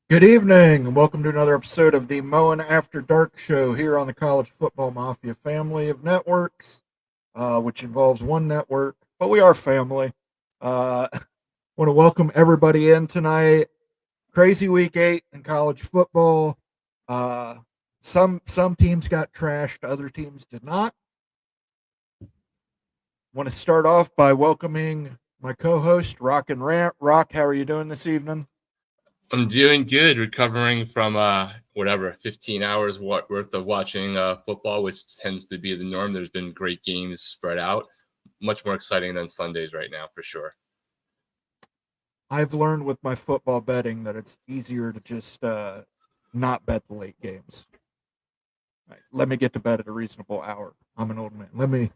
Good evening, and welcome to another episode of the Moen After Dark show here on the College Football Mafia family of networks, which involves one network, but we are family. Want to welcome everybody in tonight. Crazy week 8 in college football. Uh, some teams got trashed, other teams did not. Want to start off by welcoming my co-host Rock and Rant. Rock, how are you doing this evening? I'm doing good, recovering from 15 hours worth of watching football, which tends to be the norm. There's been great games spread out, much more exciting than Sundays right now, for sure. I've learned with my football betting that it's easier to just not bet the late games. Right, let me get to bed at a reasonable hour. I'm an old man.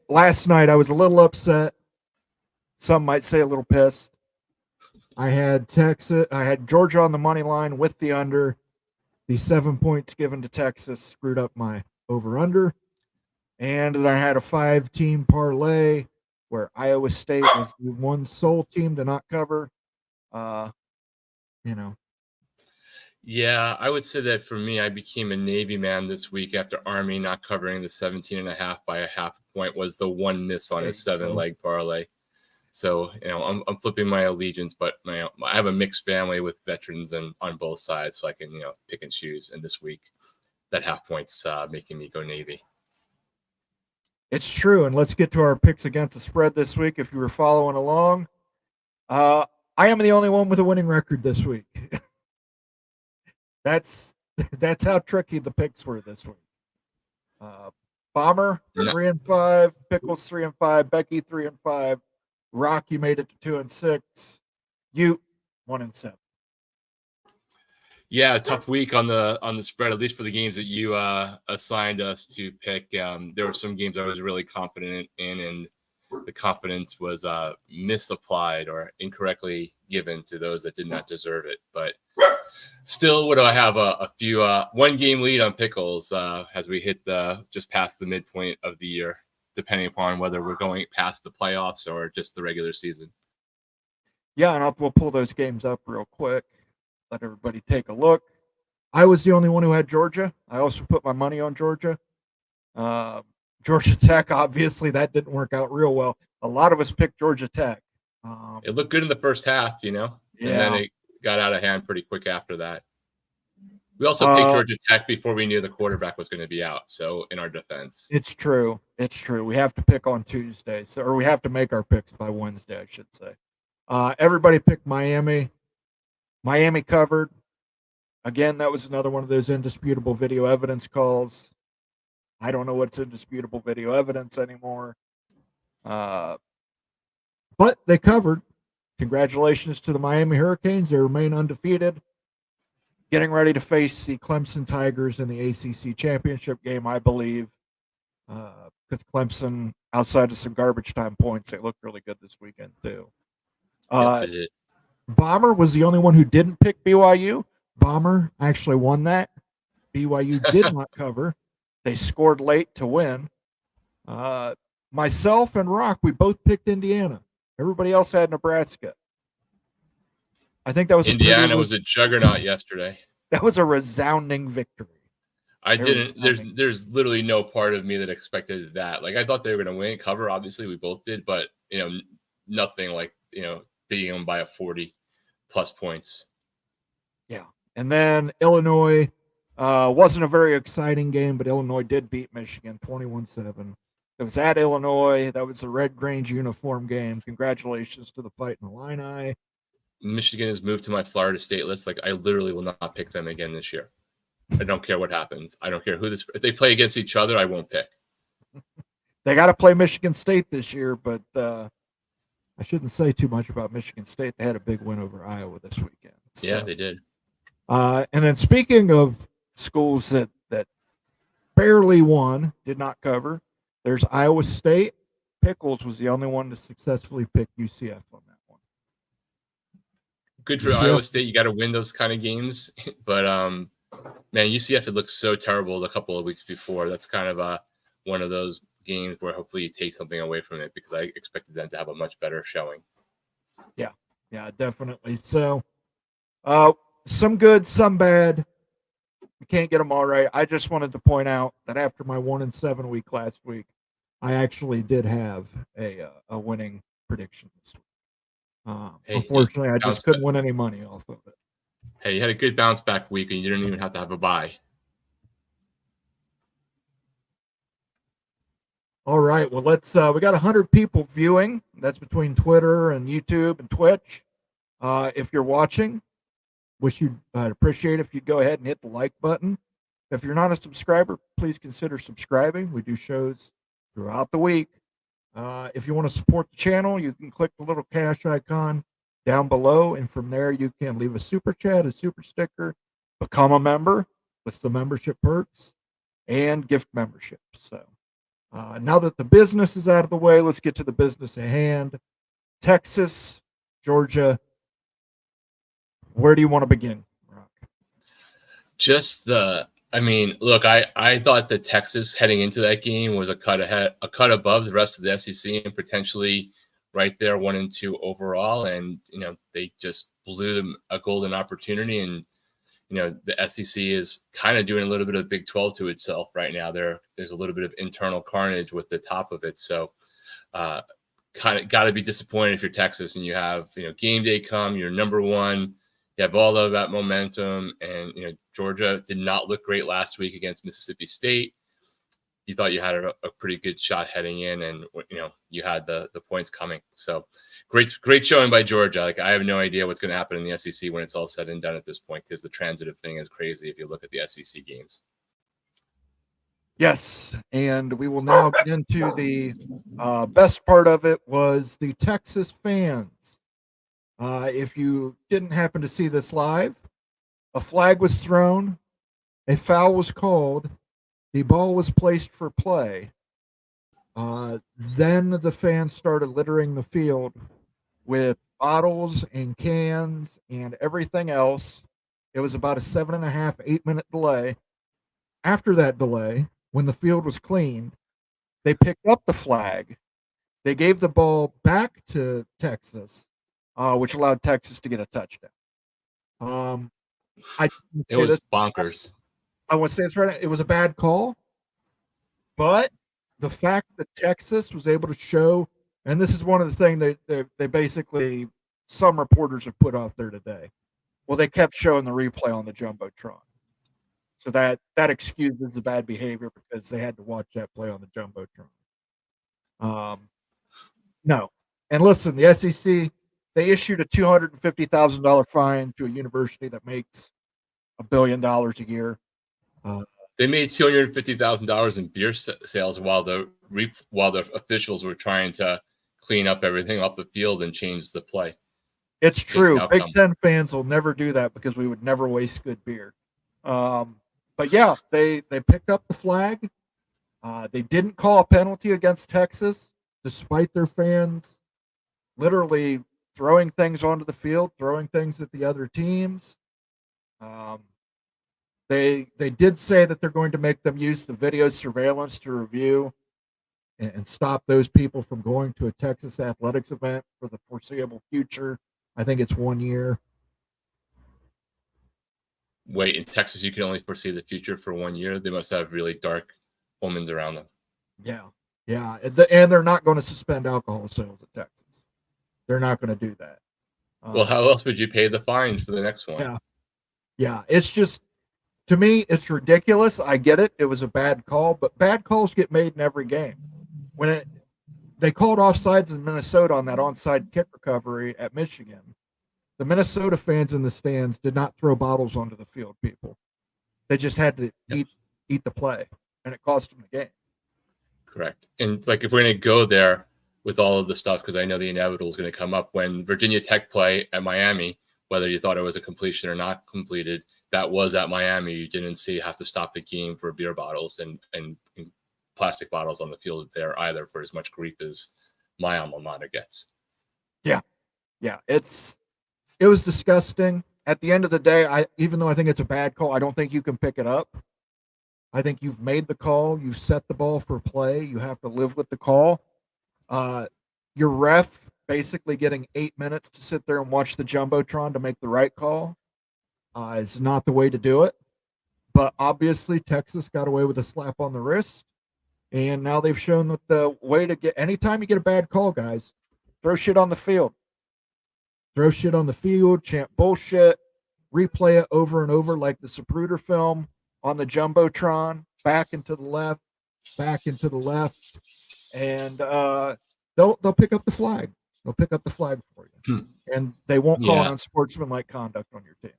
Last night I was a little upset. Some might say a little pissed. I had Texas. I had Georgia on the money line with the under. The 7 points given to Texas screwed up my over under, and then I had a 5 team parlay where Iowa State was the one sole team to not cover. Uh, you know, Yeah, I would say that for me, I became a Navy man this week after Army not covering the 17 and a half by a half point was the one miss on there his you seven go. leg parlay. So, I'm flipping my allegiance, but I have a mixed family with veterans and on both sides, so I can, pick and choose. And this week, that half point's making me go Navy. It's true. And let's get to our picks against the spread this week. If you were following along, uh, I am the only one with a winning record this week. that's that's how tricky the picks were this week. Uh, Bomber No, 3-5, Pickles 3-5, Becky 3-5, Rock you made it to 2-6, you 1-7. Yeah, tough week on the spread, at least for the games that you assigned us to pick. There were some games I was really confident in, and the confidence was misapplied or incorrectly given to those that did not deserve it. But still, what do I have? A few one game lead on Pickles as we hit the just past the midpoint of the year, depending upon whether we're going past the playoffs or just the regular season. Yeah, and we'll pull those games up real quick. Let everybody take a look. I was the only one who had Georgia. I also put my money on Georgia. Uh, Georgia Tech, obviously, that didn't work out real well. A lot of us picked Georgia Tech. It looked good in the first half, and then Yeah. it got out of hand pretty quick after that. We also picked Uh, Georgia Tech before we knew the quarterback was going to be out. So in our defense, it's true. It's true. We have to pick on Tuesday, or we have to make our picks by Wednesday, I should say. Everybody picked Miami. Miami covered. Again, that was another one of those indisputable video evidence calls. I don't know what's indisputable video evidence anymore. Uh, but they covered. Congratulations to the Miami Hurricanes. They remain undefeated. Getting ready to face the Clemson Tigers in the ACC championship game, I believe. Because Clemson, outside of some garbage time points, they looked really good this weekend, too. yep, Uh, it did. Bomber was the only one who didn't pick BYU. Bomber actually won that. BYU did not cover. They scored late to win. Uh, Myself and Rock, we both picked Indiana. Everybody else had Nebraska. I think that was a pretty Indiana was a juggernaut yesterday. that was a resounding victory. I A didn't. There's resounding. there's literally no part of me that expected that. Like I thought they were going to win cover. Obviously, we both did, but nothing like beating them by a 40 plus points. Yeah. And then Illinois wasn't a very exciting game, but Illinois did beat Michigan 21-7. It was at Illinois. That was a Red Grange uniform game. Congratulations to the Fighting Illini. Michigan has moved to my Florida State list. Like I literally will not pick them again this year. I don't care what happens. I don't care who this. If they play against each other, I won't pick. They got to play Michigan State this year, but I shouldn't say too much about Michigan State. They had a big win over Iowa this weekend. Yeah, So, they did. and then speaking of schools that barely won, did not cover, there's Iowa State. Pickles was the only one to successfully pick UCF on that one. Good for UCF, Iowa State. You got to win those kind of games, but man, UCF had looked so terrible a couple of weeks before. That's kind of one of those games where hopefully you take something away from it because I expected them to have a much better showing. yeah, definitely. So Some good, some bad. We can't get them all right. I just wanted to point out that after my 1-7 week last week, I actually did have a winning prediction this week. Hey, Unfortunately, I bounce just back. couldn't win any money off of it. Hey, you had a good bounce back week, and you didn't even have to have a bye. All right. Well, let's. We got 100 people viewing. That's between Twitter and YouTube and Twitch. If you're watching, I'd appreciate if you'd go ahead and hit the like button. If you're not a subscriber, please consider subscribing. We do shows throughout the week. If you want to support the channel, you can click the little cash icon down below, and from there you can leave a super chat, a super sticker, become a member with the membership perks, and gift memberships. So now that the business is out of the way, let's get to the business at hand. Texas, Georgia. Where do you want to begin, Rock? Look, I thought that Texas heading into that game was a cut above the rest of the SEC, and potentially right there 1-2 overall. And they just blew them a golden opportunity. And the SEC is kind of doing a little bit of Big 12 to itself right now. There's a little bit of internal carnage with the top of it. So kind of got to be disappointed if you're Texas and you have game day come, you're number one. You have all of that momentum, and Georgia did not look great last week against Mississippi State. You thought you had a pretty good shot heading in, and you had the points coming. So great showing by Georgia. Like, I have no idea what's going to happen in the SEC when it's all said and done at this point, because the transitive thing is crazy if you look at the SEC games. Yes, and we will now get into the best part of it was the Texas fans. If you didn't happen to see this live, a flag was thrown, a foul was called, the ball was placed for play. Then the fans started littering the field with bottles and cans and everything else. It was about a 7.5, 8 minute delay. After that delay, when the field was cleaned, they picked up the flag. They gave the ball back to Texas, which allowed Texas to get a touchdown. It was bonkers. I want to say it's right. It was a bad call, but the fact that Texas was able to show, and this is one of the things they basically, some reporters have put out there today. Well, they kept showing the replay on the jumbotron, so that excuses the bad behavior because they had to watch that play on the jumbotron. No, and listen, the SEC, they issued a $250,000 fine to a university that makes $1 billion a year. They made $250,000 in beer sales while the officials were trying to clean up everything off the field and change the play. It's true. Big Ten fans will never do that because we would never waste good beer. But yeah, they picked up the flag. They didn't call a penalty against Texas, despite their fans literally throwing things onto the field, throwing things at the other teams. They did say that they're going to make them use the video surveillance to review and stop those people from going to a Texas athletics event for the foreseeable future. I think it's 1 year. Wait, in Texas, you can only foresee the future for 1 year? They must have really dark omens around them. Yeah. And they're not going to suspend alcohol sales at Texas. They're not going to do that. Well, how else would you pay the fines for the next one? Yeah. It's just, to me, it's ridiculous. I get it. It was a bad call, but bad calls get made in every game. When they called offsides in Minnesota on that onside kick recovery at Michigan, the Minnesota fans in the stands did not throw bottles onto the field, people. They just had to eat the play, and it cost them the game. Correct. And like, if we're going to go there with all of the stuff, because I know the inevitable is going to come up, when Virginia Tech play at Miami, whether you thought it was a completion or not completed, that was at Miami. You didn't have to stop the game for beer bottles and plastic bottles on the field there either, for as much grief as my alma mater gets. Yeah. It was disgusting. At the end of the day, even though I think it's a bad call, I don't think you can pick it up. I think you've made the call. You've set the ball for play. You have to live with the call. Your ref basically getting 8 minutes to sit there and watch the jumbotron to make the right call. is not the way to do it. But obviously, Texas got away with a slap on the wrist. And now they've shown that the way to get, anytime you get a bad call, guys, throw shit on the field. Throw shit on the field, chant bullshit, replay it over and over like the Zapruder film on the Jumbotron, back into the left, and they'll pick up the flag. They'll pick up the flag for you. And they won't call it unsportsmanlike conduct on your team.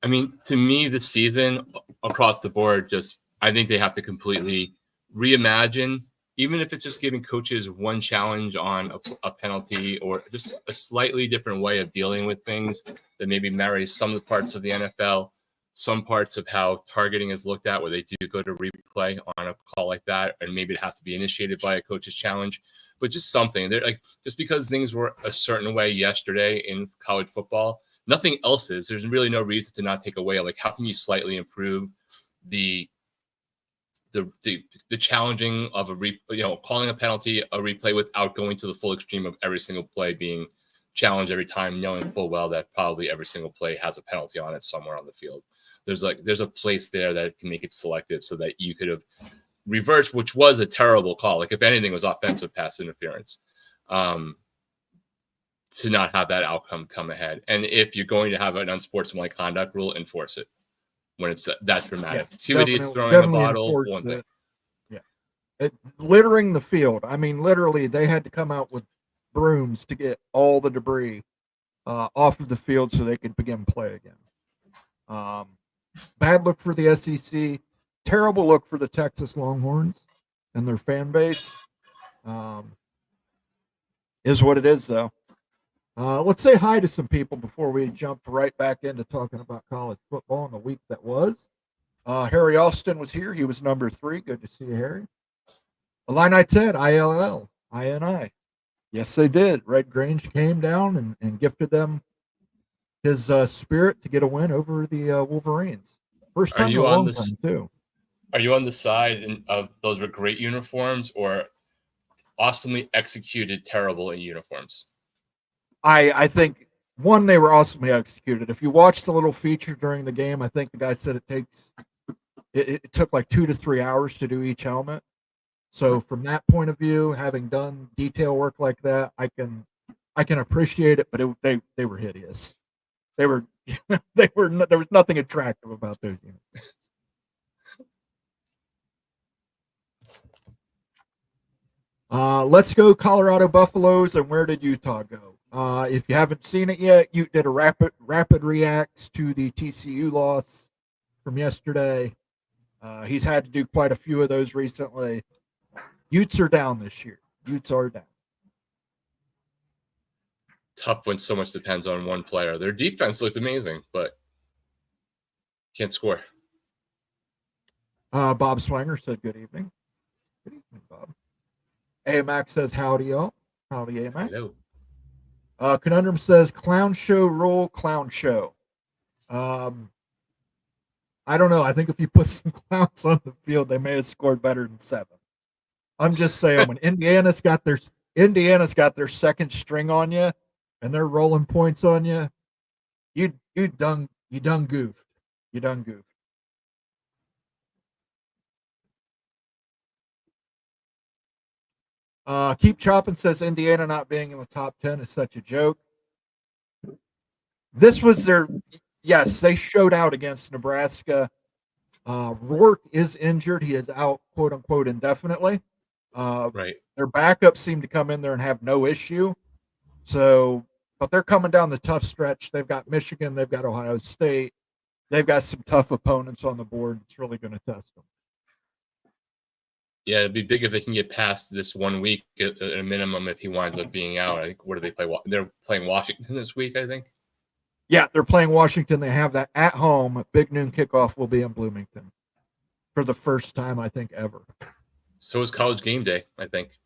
I mean, to me, this season across the board, I think they have to completely reimagine, even if it's just giving coaches one challenge on a penalty or just a slightly different way of dealing with things that maybe marries some of the parts of the NFL, some parts of how targeting is looked at, where they do go to replay on a call like that, and maybe it has to be initiated by a coach's challenge, but just something. They're like, just because things were a certain way yesterday in college football, nothing else is. There's really no reason to not take away. Like, how can you slightly improve the challenging of calling a penalty, a replay, without going to the full extreme of every single play being challenged every time, knowing full well that probably every single play has a penalty on it somewhere on the field. There's a place there that can make it selective so that you could have reversed, which was a terrible call. Like, if anything, it was offensive pass interference. To not have that outcome come ahead. And if you're going to have an unsportsmanlike conduct rule, enforce it when it's that dramatic. Yeah, Two idiots throwing a bottle, one thing. Yeah. Littering the field. I mean, literally, they had to come out with brooms to get all the debris off of the field so they could begin play again. Bad look for the SEC. Terrible look for the Texas Longhorns and their fan base. Is what it is, though. Let's say hi to some people before we jump right back into talking about college football in the week that was. Harry Austin was here. He was number 3. Good to see you, Harry. Illini Ted, ILL, INI. Yes, they did. Red Grange came down and gifted them his spirit to get a win over the Wolverines. First time in a long time, too. Are you on the side of those were great uniforms or awesomely executed, terrible in uniforms? I think, one, they were awesomely executed. If you watch the little feature during the game, I think the guy said it took like 2 to 3 hours to do each helmet. So from that point of view, having done detail work like that, I can appreciate it, but they were hideous. There was nothing attractive about those uniforms. Let's go Colorado Buffaloes, and where did Utah go? If you haven't seen it yet, Ute did a rapid reacts to the TCU loss from yesterday. He's had to do quite a few of those recently. Utes are down this year. Utes are down. Tough when so much depends on one player. Their defense looked amazing, but can't score. Bob Swanger said good evening. Good evening, Bob. AMAC says howdy, y'all. Howdy, AMAC. Hello. Conundrum says clown show rule, clown show. I don't know. I think if you put some clowns on the field, they may have scored better than 7. I'm just saying, when Indiana's got their second string on you and they're rolling points on you, you done goofed. You done goofed. Keep Chopping says Indiana not being in the top 10 is such a joke. This was yes, they showed out against Nebraska. Rourke is injured. He is out, quote unquote, indefinitely. Right. Their backups seem to come in there and have no issue. So, but they're coming down the tough stretch. They've got Michigan. They've got Ohio State. They've got some tough opponents on the board. It's really going to test them. Yeah, it'd be big if they can get past this 1 week at a minimum if he winds up being out. I think, where do they play? They're playing Washington this week, I think. Yeah, they're playing Washington. They have that at home. Big noon kickoff will be in Bloomington for the first time, I think, ever. So is College Game Day, I think.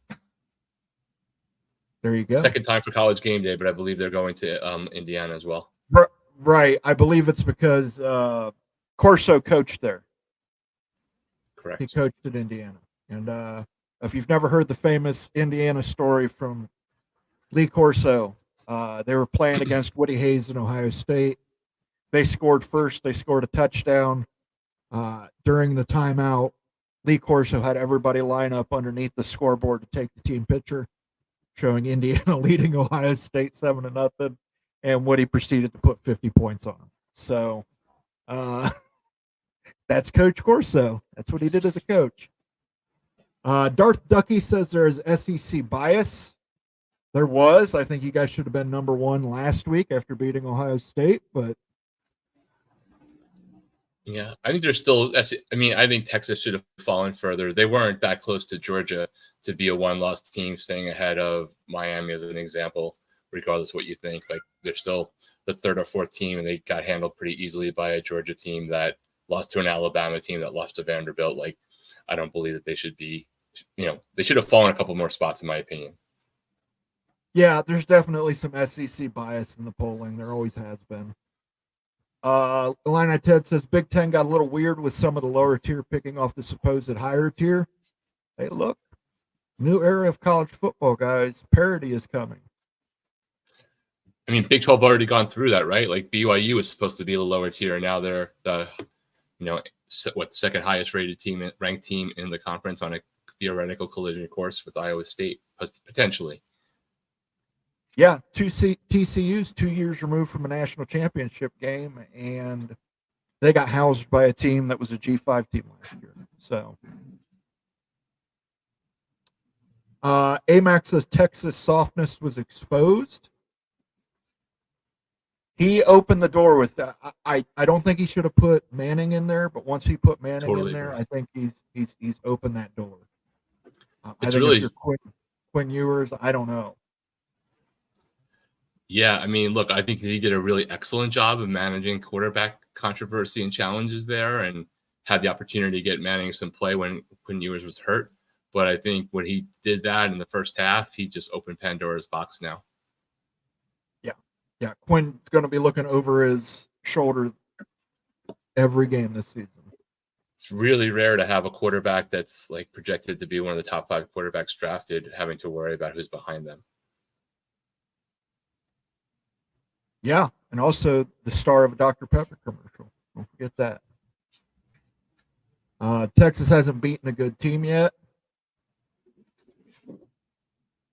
There you go. Second time for College Game Day, but I believe they're going to Indiana as well. Right. I believe it's because Corso coached there. Correct. He coached at Indiana. And if you've never heard the famous Indiana story from Lee Corso, they were playing against Woody Hayes in Ohio State. They scored first. They scored a touchdown during the timeout. Lee Corso had everybody line up underneath the scoreboard to take the team picture, showing Indiana leading Ohio State 7-0, and Woody proceeded to put 50 points on them. So that's Coach Corso. That's what he did as a coach. Darth Ducky says there is SEC bias. There was. I think you guys should have been number one last week after beating Ohio State, but yeah, I think there's still. I mean, I think Texas should have fallen further. They weren't that close to Georgia to be a one-loss team, staying ahead of Miami as an example. Regardless of what you think, like they're still the third or fourth team, and they got handled pretty easily by a Georgia team that lost to an Alabama team that lost to Vanderbilt. Like, I don't believe that they should be. They should have fallen a couple more spots, in my opinion. yeah, there's definitely some SEC bias in the polling. There always has been. Illini Ted says Big Ten got a little weird with some of the lower tier picking off the supposed higher tier. Hey, look, new era of college football, guys. Parity is coming. I mean, Big 12 already gone through that, right? Like BYU was supposed to be the lower tier, and now they're the, second highest ranked team in the conference on a theoretical collision course with Iowa State, potentially. Yeah, TCU's 2 years removed from a national championship game, and they got housed by a team that was a G5 team last year. So, AMAC says Texas softness was exposed. He opened the door with that. I don't think he should have put Manning in there, but once he put Manning in there, I think he's opened that door. I think really, if you're Quinn Ewers, I don't know. Yeah, I mean, look, I think he did a really excellent job of managing quarterback controversy and challenges there, and had the opportunity to get Manning some play when Quinn Ewers was hurt. But I think when he did that in the first half, he just opened Pandora's box now. Yeah, Quinn's going to be looking over his shoulder every game this season. It's really rare to have a quarterback that's like projected to be one of the top 5 quarterbacks drafted having to worry about who's behind them. Yeah, and also the star of a Dr. Pepper commercial. Don't forget that. Texas hasn't beaten a good team yet.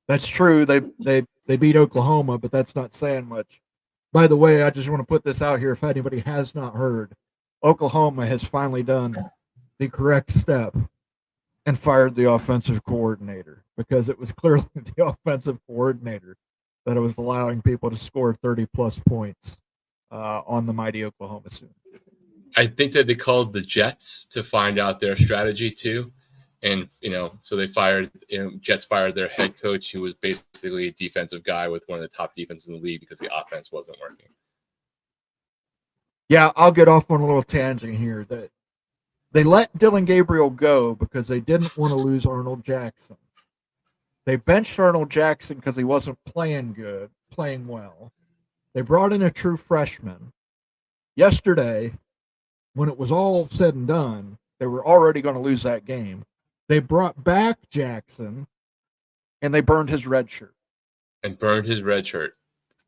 That's true. They beat Oklahoma, but that's not saying much. By the way, I just want to put this out here if anybody has not heard. Oklahoma has finally done the correct step and fired the offensive coordinator, because it was clearly the offensive coordinator that was allowing people to score 30-plus points on the mighty Oklahoma Sooners. I think that they called the Jets to find out their strategy too. And, so they Jets fired their head coach, who was basically a defensive guy with one of the top defenses in the league, because the offense wasn't working. Yeah, I'll get off on a little tangent here. That they let Dylan Gabriel go because they didn't want to lose Arnold Jackson. They benched Arnold Jackson because he wasn't playing well. They brought in a true freshman. Yesterday, when it was all said and done, they were already going to lose that game. They brought back Jackson, and they burned his red shirt.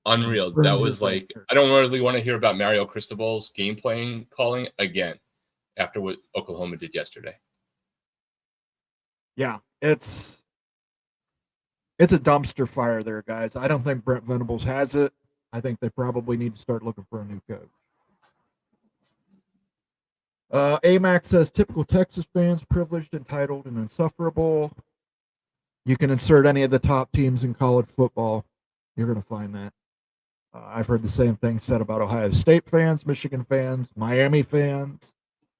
Unreal. That was like, I don't really want to hear about Mario Cristobal's game playing calling again after what Oklahoma did yesterday. Yeah, it's a dumpster fire there, guys. I don't think Brent Venables has it. I think they probably need to start looking for a new coach. AMAC says typical Texas fans, privileged, entitled, and insufferable. You can insert any of the top teams in college football. You're going to find that. I've heard the same thing said about Ohio State fans, Michigan fans, Miami fans,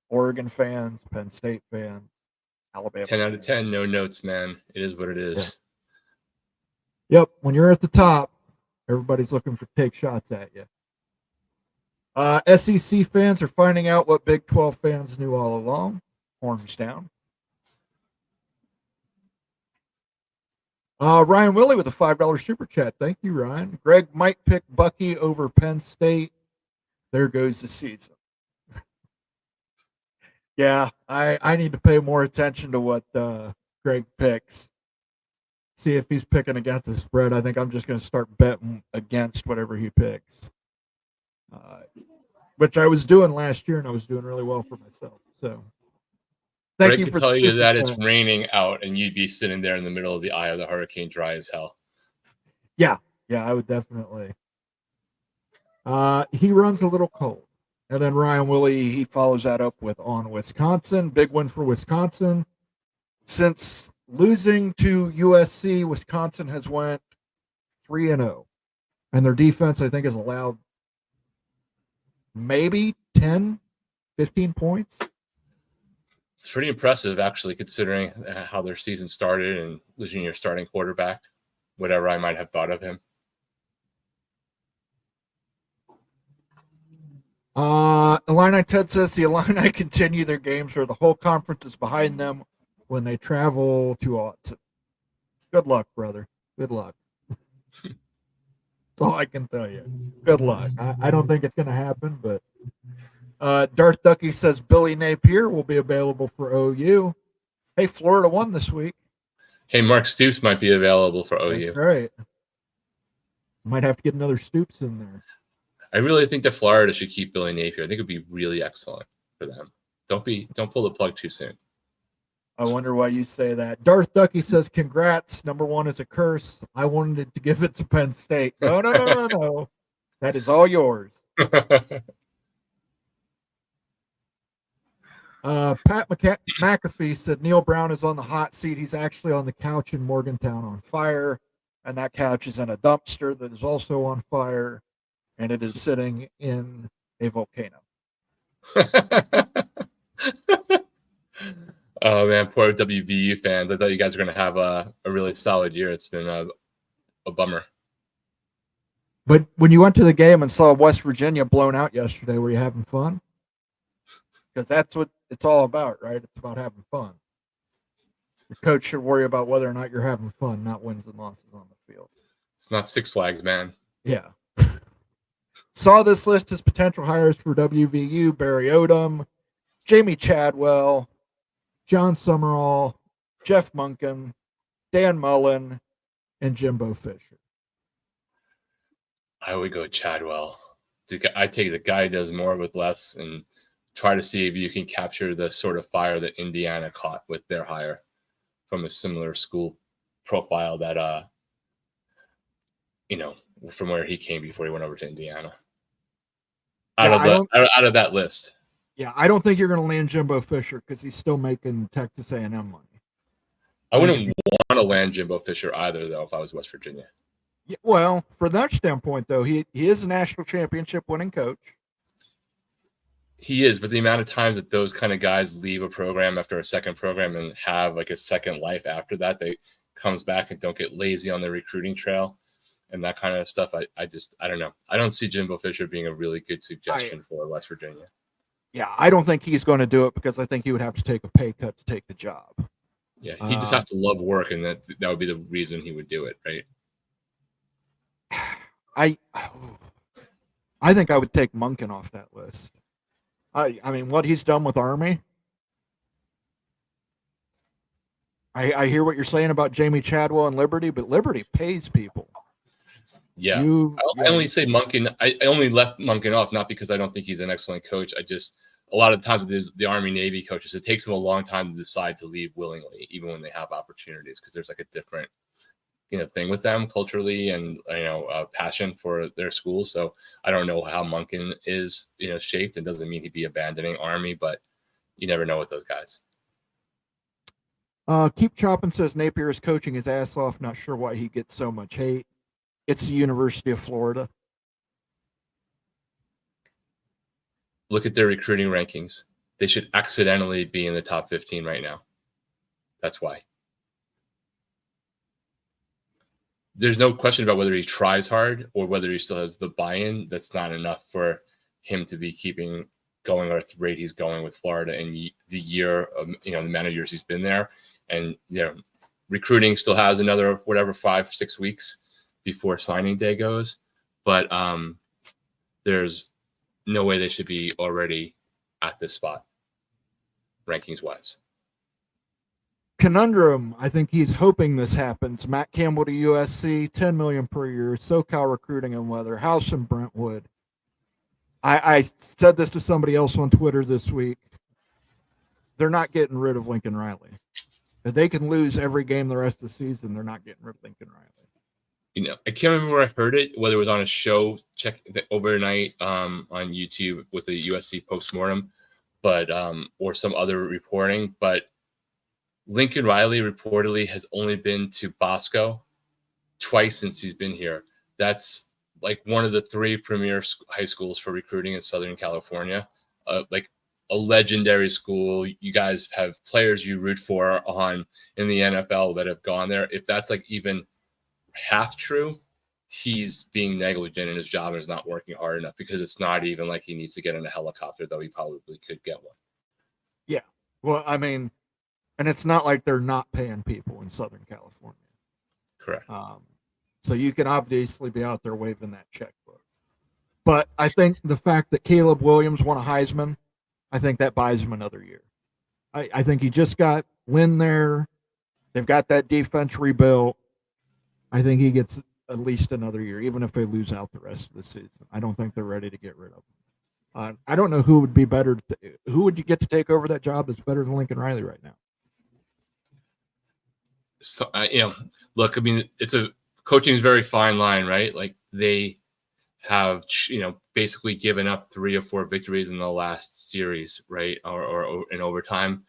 Oregon fans, Penn State fans, Alabama 10 out of 10, no notes, man. It is what it is. Yeah. Yep. When you're at the top, everybody's looking to take shots at you. SEC fans are finding out what Big 12 fans knew all along. Horns down. Ryan Willie with a $5 super chat. Thank you, Ryan. Greg might pick Bucky over Penn State. There goes the season. Yeah, I need to pay more attention to what Greg picks. See if he's picking against the spread. I think I'm just going to start betting against whatever he picks. which I was doing last year, and I was doing really well for myself. So thank Greg you could for the tell you super that chat. it's raining out, and you'd be sitting there in the middle of the eye of the hurricane, dry as hell. Yeah, I would definitely. He runs a little cold. And then Ryan Willie, he follows that up with on Wisconsin. Big win for Wisconsin. Since losing to USC, Wisconsin has went 3-0. And their defense, I think, has allowed maybe 10, 15 points. It's pretty impressive, actually, considering how their season started and losing your starting quarterback, whatever I might have thought of him. Illini Ted says the Illini continue their games where the whole conference is behind them when they travel to Autzen. Good luck, brother. Good luck. That's all I can tell you. Good luck. I don't think it's going to happen, but Darth Ducky says Billy Napier will be available for OU. Hey, Florida won this week. Hey, Mark Stoops might be available for OU. That's right. Might have to get another Stoops in there. I really think that Florida should keep Billy Napier. I think it would be really excellent for them. Don't pull the plug too soon. I wonder why you say that. Darth Ducky says, congrats. Number one is a curse. I wanted to give it to Penn State. No. That is all yours. Pat McAfee said Neil Brown is on the hot seat. He's actually on the couch in Morgantown on fire. And that couch is in a dumpster that is also on fire. And it is sitting in a volcano. Oh, man, poor WVU fans. I thought you guys were going to have a really solid year. It's been a bummer. But when you went to the game and saw West Virginia blown out yesterday, were you having fun? Because that's what it's all about, right? It's about having fun. The coach should worry about whether or not you're having fun, not wins and losses on the field. It's not Six Flags, man. Yeah. Saw this list as potential hires for WVU: Barry Odom, Jamie Chadwell, John Summerall, Jeff Munkin, Dan Mullen, and Jimbo Fisher. I would go Chadwell. I take the guy who does more with less and try to see if you can capture the sort of fire that Indiana caught with their hire from a similar school profile that, from where he came before he went over to Indiana. Out of that list. Yeah, I don't think you're going to land Jimbo Fisher because he's still making Texas A&M money. I wouldn't want to land Jimbo Fisher either, though, if I was West Virginia. Yeah, well, from that standpoint, though, he is a national championship winning coach. He is, but the amount of times that those kind of guys leave a program after a second program and have like a second life after that, they comes back and don't get lazy on the recruiting trail and that kind of stuff. I don't know. I don't see Jimbo Fisher being a really good suggestion for West Virginia. Yeah, I don't think he's going to do it because I think he would have to take a pay cut to take the job. Yeah, he just has to love work, and that would be the reason he would do it, right? I think I would take Munkin off that list. I mean, what he's done with Army. I hear what you're saying about Jamie Chadwell and Liberty, but Liberty pays people. Yeah, I only say Munkin. I only left Munkin off not because I don't think he's an excellent coach. A lot of times with the Army Navy coaches, it takes them a long time to decide to leave willingly, even when they have opportunities, because there's like a different thing with them culturally and passion for their school. So I don't know how Munkin is shaped. It doesn't mean he'd be abandoning Army, but you never know with those guys. Keep Chopping says Napier is coaching his ass off. Not sure why he gets so much hate. It's the University of Florida. Look at their recruiting rankings. They should accidentally be in the top 15 right now. That's why. There's no question about whether he tries hard or whether he still has the buy-in. That's not enough for him to be keeping going at the rate he's going with Florida in the year of, the amount of years he's been there. And, recruiting still has another, 5-6 weeks before signing day goes. But there's no way they should be already at this spot, rankings-wise. Conundrum, I think he's hoping this happens. Matt Campbell to USC, $10 million per year. SoCal recruiting and weather. House in Brentwood. I said this to somebody else on Twitter this week. They're not getting rid of Lincoln Riley. If they can lose every game the rest of the season, they're not getting rid of Lincoln Riley. I can't remember where I heard it, whether it was on a show overnight on YouTube with the USC postmortem, but or some other reporting. But Lincoln Riley reportedly has only been to Bosco twice since he's been here. That's like one of the 3 premier high schools for recruiting in Southern California. Like a legendary school. You guys have players you root for in the NFL that have gone there. If that's like even half true, he's being negligent in his job and is not working hard enough, because it's not even like he needs to get in a helicopter, though he probably could get one. Yeah. Well, I mean, and it's not like they're not paying people in Southern California. Correct. So you can obviously be out there waving that checkbook. But I think the fact that Caleb Williams won a Heisman, I think that buys him another year. I think he just got win there. They've got that defense rebuilt. I think he gets at least another year, even if they lose out the rest of the season. I don't think they're ready to get rid of him. I don't know who would be better. Who would you get to take over that job that's better than Lincoln Riley right now? So, look, I mean, coaching is a very fine line, right? Like they have, basically given up 3 or 4 victories in the last series, right? Or in overtime.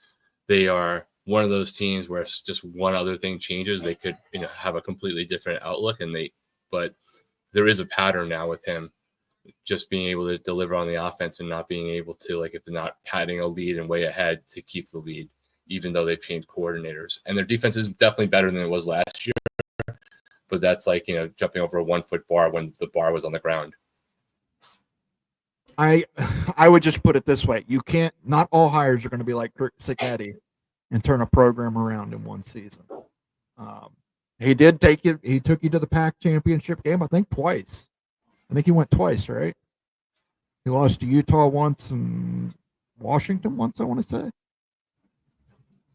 They are one of those teams where if just one other thing changes, they could, have a completely different outlook. But there is a pattern now with him just being able to deliver on the offense and not being able to, like, if they're not padding a lead and way ahead, to keep the lead, even though they've changed coordinators. And their defense is definitely better than it was last year. But that's like, jumping over a 1-foot bar when the bar was on the ground. I would just put it this way. Not all hires are going to be like Kirk Sicketti and turn a program around in one season. He took you to the Pac championship game, I think twice. I think he went twice, right? He lost to Utah once and Washington once, I want to say.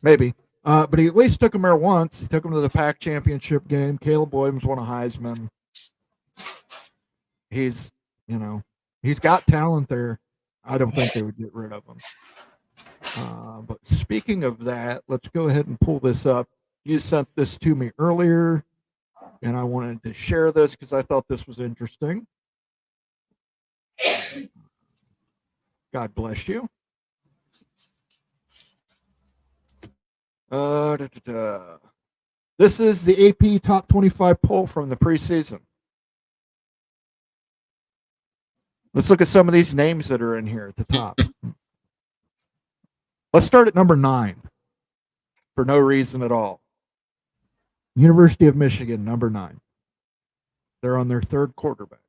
Maybe. But he at least took him there once. He took him to the Pac championship game. Caleb Williams won a Heisman. He's got talent there. I don't think they would get rid of him. But speaking of that, let's go ahead and pull this up. You sent this to me earlier, and I wanted to share this because I thought this was interesting. God bless you. This is the AP Top 25 poll from the preseason. Let's look at some of these names that are in here at the top. Let's start at number 9 for no reason at all. University of Michigan, number 9. They're on their 3rd quarterback.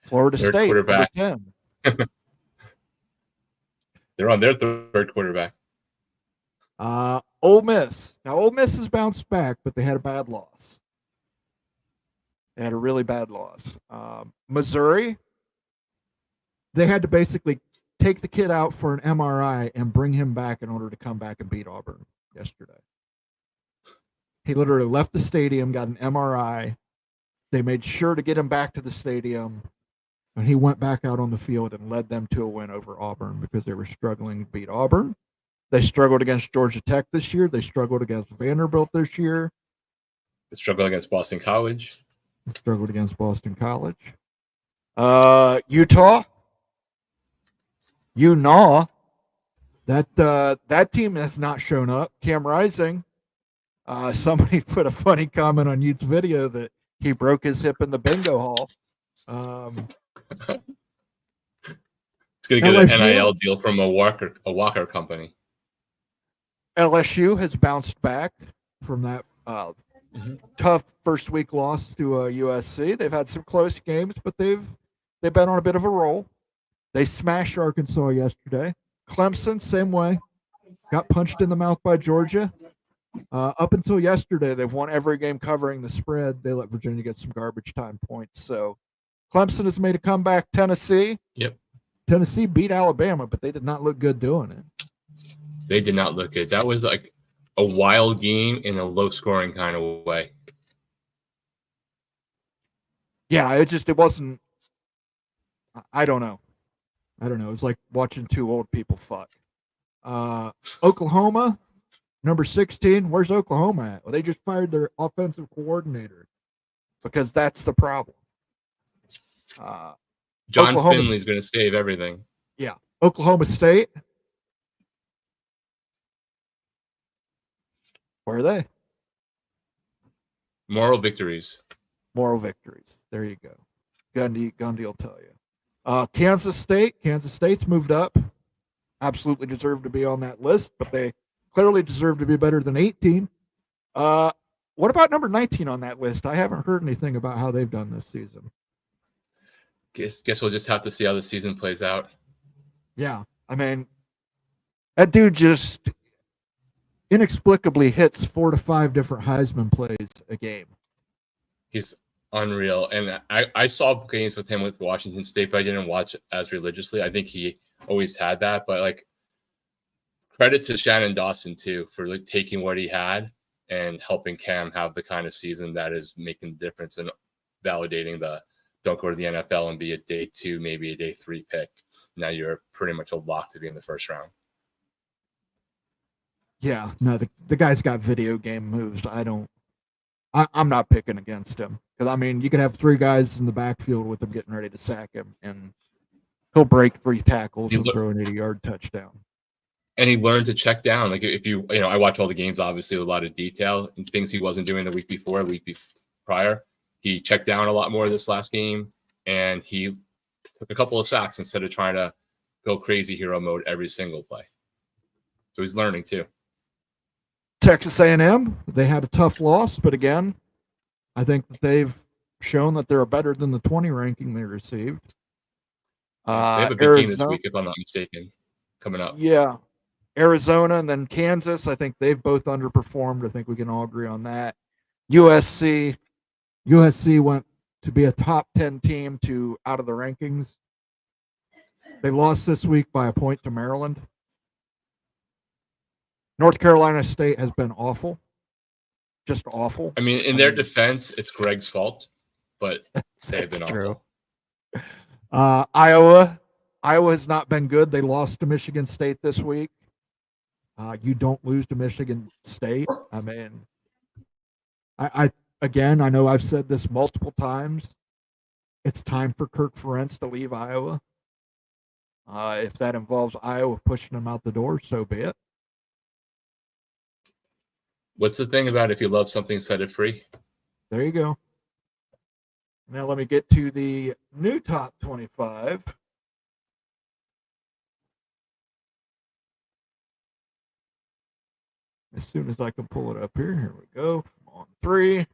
Florida State, quarterback. Number 10. They're on their 3rd quarterback. Ole Miss. Now, Ole Miss has bounced back, but they had a bad loss. They had a really bad loss. Missouri, they had to basically take the kid out for an MRI and bring him back in order to come back and beat Auburn yesterday. He literally left the stadium, got an MRI. They made sure to get him back to the stadium, and he went back out on the field and led them to a win over Auburn because they were struggling to beat Auburn. They struggled against Georgia Tech this year. They struggled against Vanderbilt this year. They struggled against Boston College. Struggled against Boston College. Utah. That team has not shown up. Cam Rising. Somebody put a funny comment on YouTube's video that he broke his hip in the bingo hall. It's going to get an NIL deal from a Walker company. LSU has bounced back from that tough first week loss to USC. They've had some close games, but they've been on a bit of a roll. They smashed Arkansas yesterday. Clemson, same way. Got punched in the mouth by Georgia. Up until yesterday, they've won every game covering the spread. They let Virginia get some garbage time points. So Clemson has made a comeback. Tennessee. Yep. Tennessee beat Alabama, but they did not look good doing it. They did not look good. That was like a wild game in a low-scoring kind of way. Yeah, it wasn't. I don't know. I don't know. It's like watching two old people fuck. Oklahoma, number 16. Where's Oklahoma at? Well, they just fired their offensive coordinator because that's the problem. John Oklahoma, Finley's going to save everything. yeah. Oklahoma State. Where are they? Moral victories. Moral victories. There you go. Gundy will tell you. Kansas State. Kansas State's moved up. Absolutely deserve to be on that list, but they clearly deserve to be better than 18. What about number 19 on that list? I haven't heard anything about how they've done this season. Guess we'll just have to see how the season plays out. Yeah, I mean, that dude just inexplicably hits 4 to 5 different Heisman plays a game. He's unreal. And I saw games with him with Washington State, but I didn't watch as religiously. I think he always had that. But like, credit to Shannon Dawson too for like taking what he had and helping Cam have the kind of season that is making the difference and validating the don't go to the NFL and be a day 2, maybe a day 3 pick. Now you're pretty much a lock to be in the first round. Yeah, no, the guy's got video game moves. I'm not picking against him because I mean you could have 3 guys in the backfield with him getting ready to sack him, and he'll break 3 tackles and throw an 80-yard touchdown. And he learned to check down. Like if you know, I watch all the games obviously with a lot of detail and things he wasn't doing the week before, prior. He checked down a lot more this last game, and he took a couple of sacks instead of trying to go crazy hero mode every single play. So he's learning too. Texas A&M, they had a tough loss, but again, I think that they've shown that they're better than the 20 ranking they received. They have a big game this week, if I'm not mistaken, coming up. Yeah. Arizona and then Kansas, I think they've both underperformed. I think we can all agree on that. USC went to be a top 10 team to out of the rankings. They lost this week by a point to Maryland. North Carolina State has been awful. Just awful. I mean, in their defense, it's Greg's fault, but they've been true. awful. Iowa has not been good. They lost to Michigan State this week. You don't lose to Michigan State. I mean, I know I've said this multiple times. It's time for Kirk Ferentz to leave Iowa. If that involves Iowa pushing him out the door, so be it. What's the thing about if you love something, set it free? There you go. Now let me get to the new top 25. As soon as I can pull it up here we go. On 3.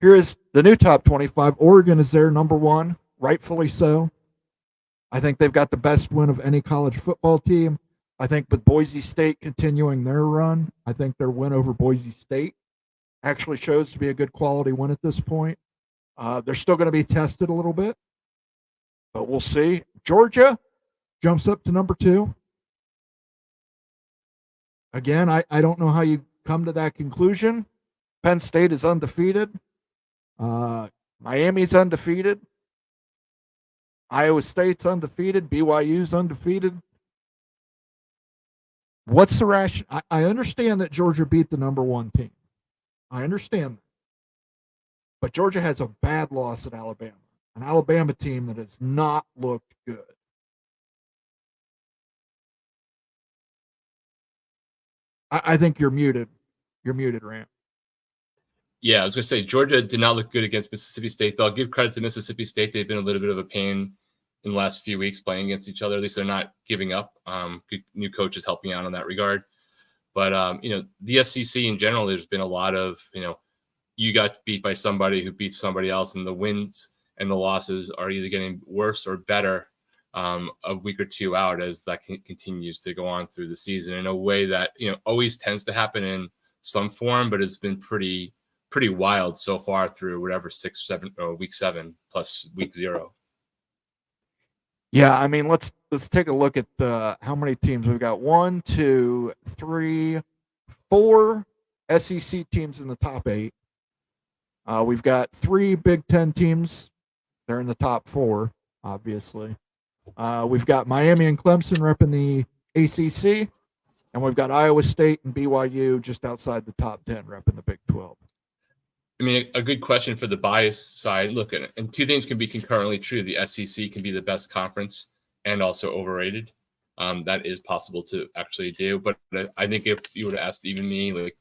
Here is the new top 25. Oregon is there, number 1, rightfully so. I think they've got the best win of any college football team. I think with Boise State continuing their run, I think their win over Boise State actually shows to be a good quality win at this point. They're still going to be tested a little bit, but we'll see. Georgia jumps up to number 2. Again, I don't know how you come to that conclusion. Penn State is undefeated. Miami's undefeated. Iowa State's undefeated. BYU's undefeated. What's the ration? I understand that Georgia beat the number 1 team. I understand that. But Georgia has a bad loss at Alabama, an Alabama team that has not looked good. I think you're muted. You're muted, Rant. Yeah, I was going to say Georgia did not look good against Mississippi State. But I'll give credit to Mississippi State. They've been a little bit of a pain in the last few weeks playing against each other. At least they're not giving up. Good new coaches helping out in that regard. But, the SEC in general, there's been a lot of, you got beat by somebody who beats somebody else, and the wins and the losses are either getting worse or better a week or two out as that continues to go on through the season in a way that, always tends to happen in some form, but it's been pretty wild so far through whatever week 7 plus week 0. Yeah, I mean, let's take a look at how many teams we've got. 1, 2, 3, 4 SEC teams in the top 8. We've got 3 Big Ten teams. They're in the top 4, obviously. We've got Miami and Clemson repping the ACC, and we've got Iowa State and BYU just outside the top 10 repping the Big 12. I mean, a good question for the bias side. Look, and two things can be concurrently true. The SEC can be the best conference and also overrated. That is possible to actually do. But I think if you would have asked even me like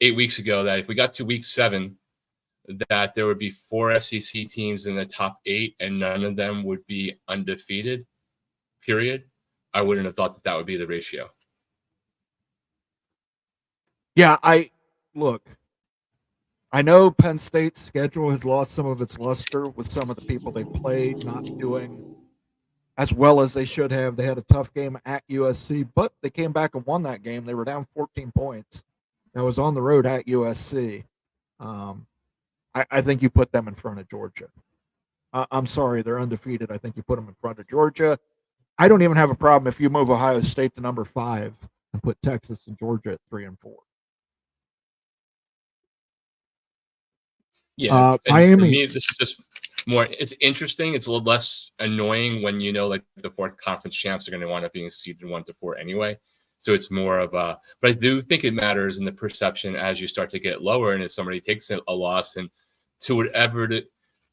8 weeks ago that if we got to week 7, that there would be 4 SEC teams in the top 8 and none of them would be undefeated, period, I wouldn't have thought that that would be the ratio. Yeah, I know Penn State's schedule has lost some of its luster with some of the people they played not doing as well as they should have. They had a tough game at USC, but they came back and won that game. They were down 14 points. That was on the road at USC. I think you put them in front of Georgia. I'm sorry, they're undefeated. I think you put them in front of Georgia. I don't even have a problem if you move Ohio State to number 5 and put Texas and Georgia at 3 and 4. Yeah, and Miami. for me, this is just more. It's interesting. It's a little less annoying when you know like the 4th conference champs are going to wind up being seeded 1 to 4 anyway. So it's more of a. But I do think it matters in the perception as you start to get lower, and if somebody takes a loss and to whatever to,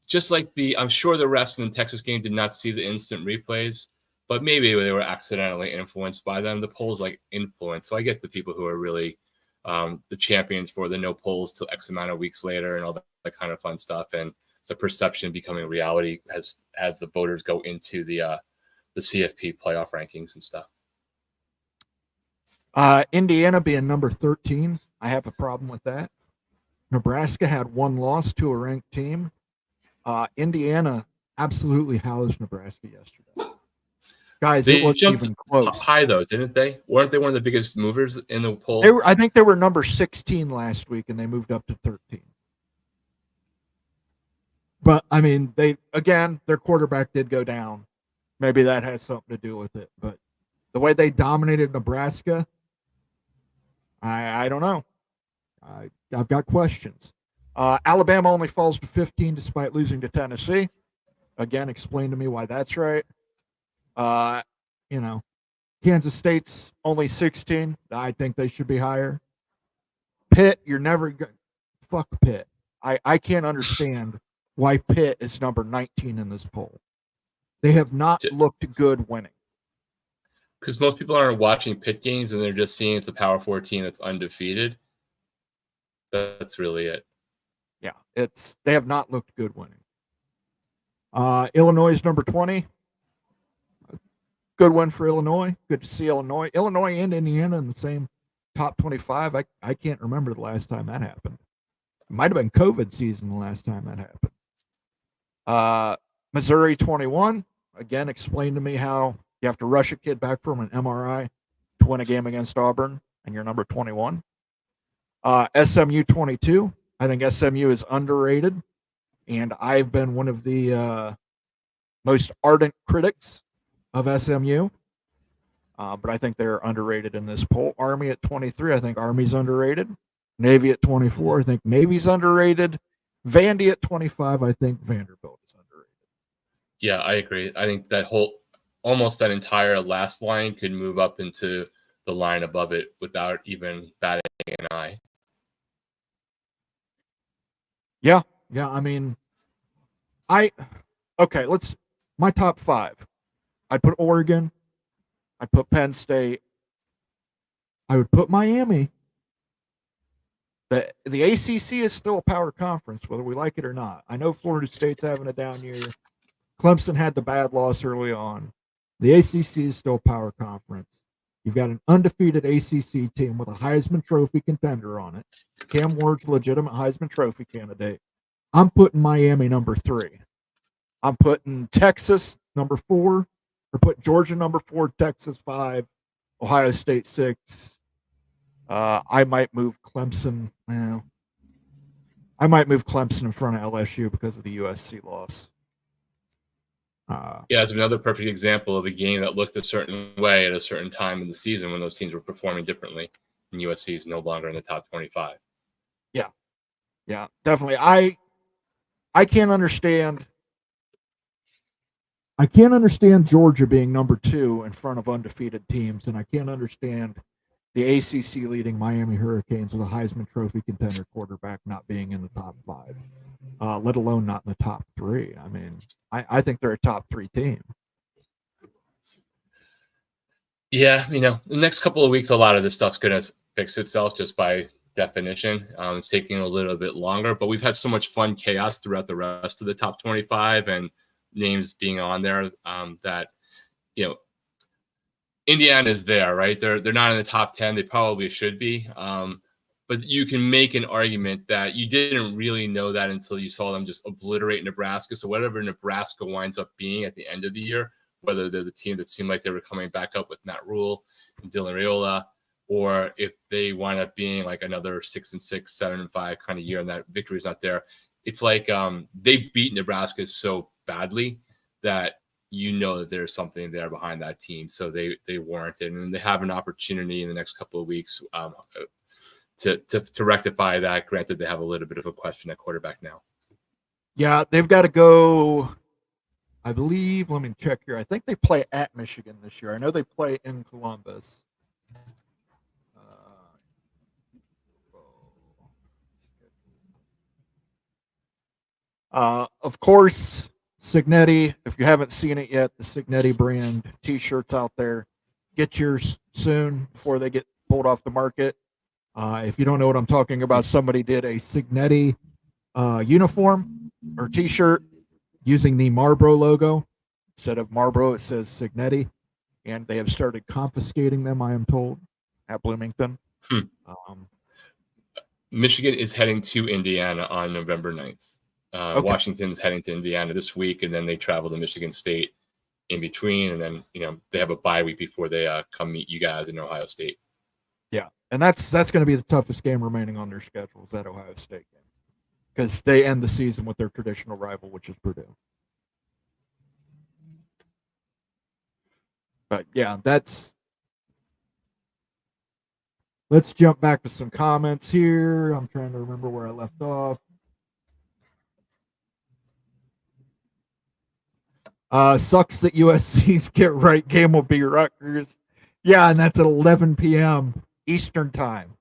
just like I'm sure the refs in the Texas game did not see the instant replays, but maybe they were accidentally influenced by them. The polls like influence. So I get the people who are really the champions for the no polls till X amount of weeks later and all that kind of fun stuff, and the perception becoming reality as the voters go into the CFP playoff rankings and stuff. Indiana being number 13, I have a problem with that. Nebraska had 1 loss to a ranked team. Indiana absolutely housed Nebraska yesterday. Guys, They it wasn't jumped even close. High though, didn't they? Weren't they one of the biggest movers in the poll? I think they were number 16 last week, and they moved up to 13. But I mean, their quarterback did go down. Maybe that has something to do with it. But the way they dominated Nebraska, I don't know. I've got questions. Alabama only falls to 15 despite losing to Tennessee. Again, explain to me why that's right. Kansas State's only 16. I think they should be higher. Pitt, you're never fuck Pitt. I can't understand why Pitt is number 19 in this poll. They have not looked good winning. Because most people aren't watching Pitt games and they're just seeing it's a Power 4 team that's undefeated. That's really it. Yeah, they have not looked good winning. Illinois is number 20. Good win for Illinois. Good to see Illinois. Illinois and Indiana in the same top 25. I can't remember the last time that happened. It might have been COVID season the last time that happened. Missouri 21. Again, explain to me how you have to rush a kid back from an MRI to win a game against Auburn, and you're number 21. SMU 22. I think SMU is underrated, and I've been one of the most ardent critics of SMU, but I think they're underrated in this poll. Army at 23. I think Army's underrated. Navy at 24. I think Navy's underrated. Vandy at 25. I think Vanderbilt is underrated. Yeah, I agree. I think almost that entire last line could move up into the line above it without even batting an eye. Yeah. I mean, my top 5. I'd put Oregon. I'd put Penn State. I would put Miami. The ACC is still a power conference, whether we like it or not. I know Florida State's having a down year. Clemson had the bad loss early on. The ACC is still a power conference. You've got an undefeated ACC team with a Heisman Trophy contender on it. Cam Ward's a legitimate Heisman Trophy candidate. I'm putting Miami number 3. I'm putting Texas number 4. Or put Georgia number 4, Texas 5, Ohio State 6. I might move Clemson. I might move Clemson in front of LSU because of the USC loss. It's another perfect example of a game that looked a certain way at a certain time in the season when those teams were performing differently, and USC is no longer in the top 25. Yeah, definitely. I can't understand. I can't understand Georgia being number 2 in front of undefeated teams, and I can't understand the ACC leading Miami Hurricanes with a Heisman Trophy contender quarterback not being in the top 5, let alone not in the top 3. I mean, I think they're a top 3 team. Yeah, the next couple of weeks, a lot of this stuff's going to fix itself just by definition. It's taking a little bit longer, but we've had so much fun chaos throughout the rest of the top 25 and names being on there that, Indiana is there, right? They're not in the top 10. They probably should be. But you can make an argument that you didn't really know that until you saw them just obliterate Nebraska. So whatever Nebraska winds up being at the end of the year, whether they're the team that seemed like they were coming back up with Matt Rule and Dylan Raiola, or if they wind up being like another 6-6, 7-5 kind of year and that victory's not there, it's like they beat Nebraska so badly that that there's something there behind that team. So they warrant it, and they have an opportunity in the next couple of weeks to rectify that. Granted, they have a little bit of a question at quarterback now. Yeah, they've got to go. I believe, let me check here. I think they play at Michigan this year. I know they play in Columbus. Of course, Signetti. If you haven't seen it yet, the Signetti brand T-shirts out there. Get yours soon before they get pulled off the market. If you don't know what I'm talking about, somebody did a Signetti uniform or T-shirt using the Marlboro logo. Instead of Marlboro, it says Signetti, and they have started confiscating them, I am told, at Bloomington. Michigan is heading to Indiana on November 9th. Okay. Washington's heading to Indiana this week, and then they travel to Michigan State in between, and then they have a bye week before they come meet you guys in Ohio State. Yeah, and that's going to be the toughest game remaining on their schedule, is that Ohio State game, because they end the season with their traditional rival, which is Purdue. But yeah, let's jump back to some comments here. I'm trying to remember where I left off. Sucks that USC's get right game will be Rutgers. Yeah, and that's at 11 p.m. Eastern time.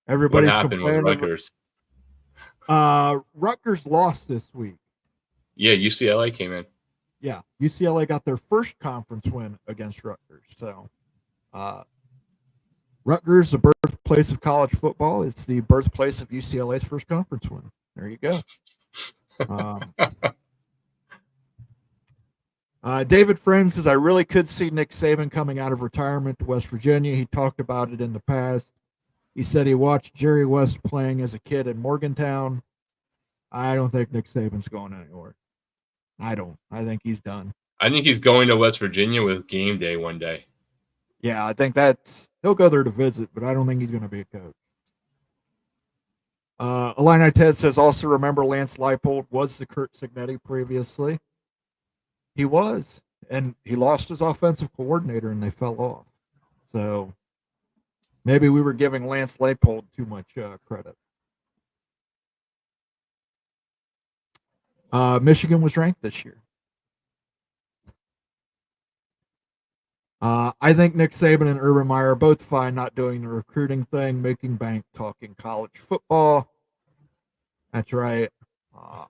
Everybody's what happened with Rutgers? Rutgers lost this week. Yeah, UCLA came in. Yeah, UCLA got their first conference win against Rutgers. So, Rutgers, the birthplace of college football. It's the birthplace of UCLA's first conference win. There you go. David Frame says, I really could see Nick Saban coming out of retirement to West Virginia. He talked about it in the past. He said he watched Jerry West playing as a kid in Morgantown. I don't think Nick Saban's going anywhere. I don't. I think he's done. I think he's going to West Virginia with game day one day. Yeah, I think he'll go there to visit, but I don't think he's going to be a coach. Illini Ted says, also remember Lance Leipold was the Kurt Signetti previously. He was, and he lost his offensive coordinator and they fell off. So maybe we were giving Lance Leipold too much credit. Michigan was ranked this year. I think Nick Saban and Urban Meyer are both fine not doing the recruiting thing, making bank, talking college football. That's right.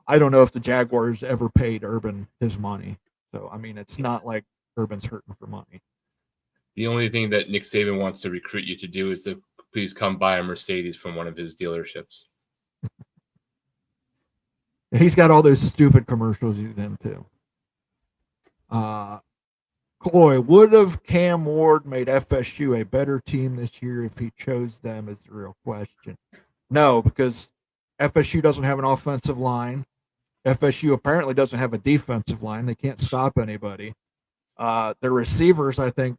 I don't know if the Jaguars ever paid Urban his money. So, I mean, it's not like Urban's hurting for money. The only thing that Nick Saban wants to recruit you to do is to please come buy a Mercedes from one of his dealerships. He's got all those stupid commercials he's in, too. Chloe, would have Cam Ward made FSU a better team this year if he chose them, is the real question. No, because FSU doesn't have an offensive line. FSU apparently doesn't have a defensive line. They can't stop anybody. Their receivers, I think,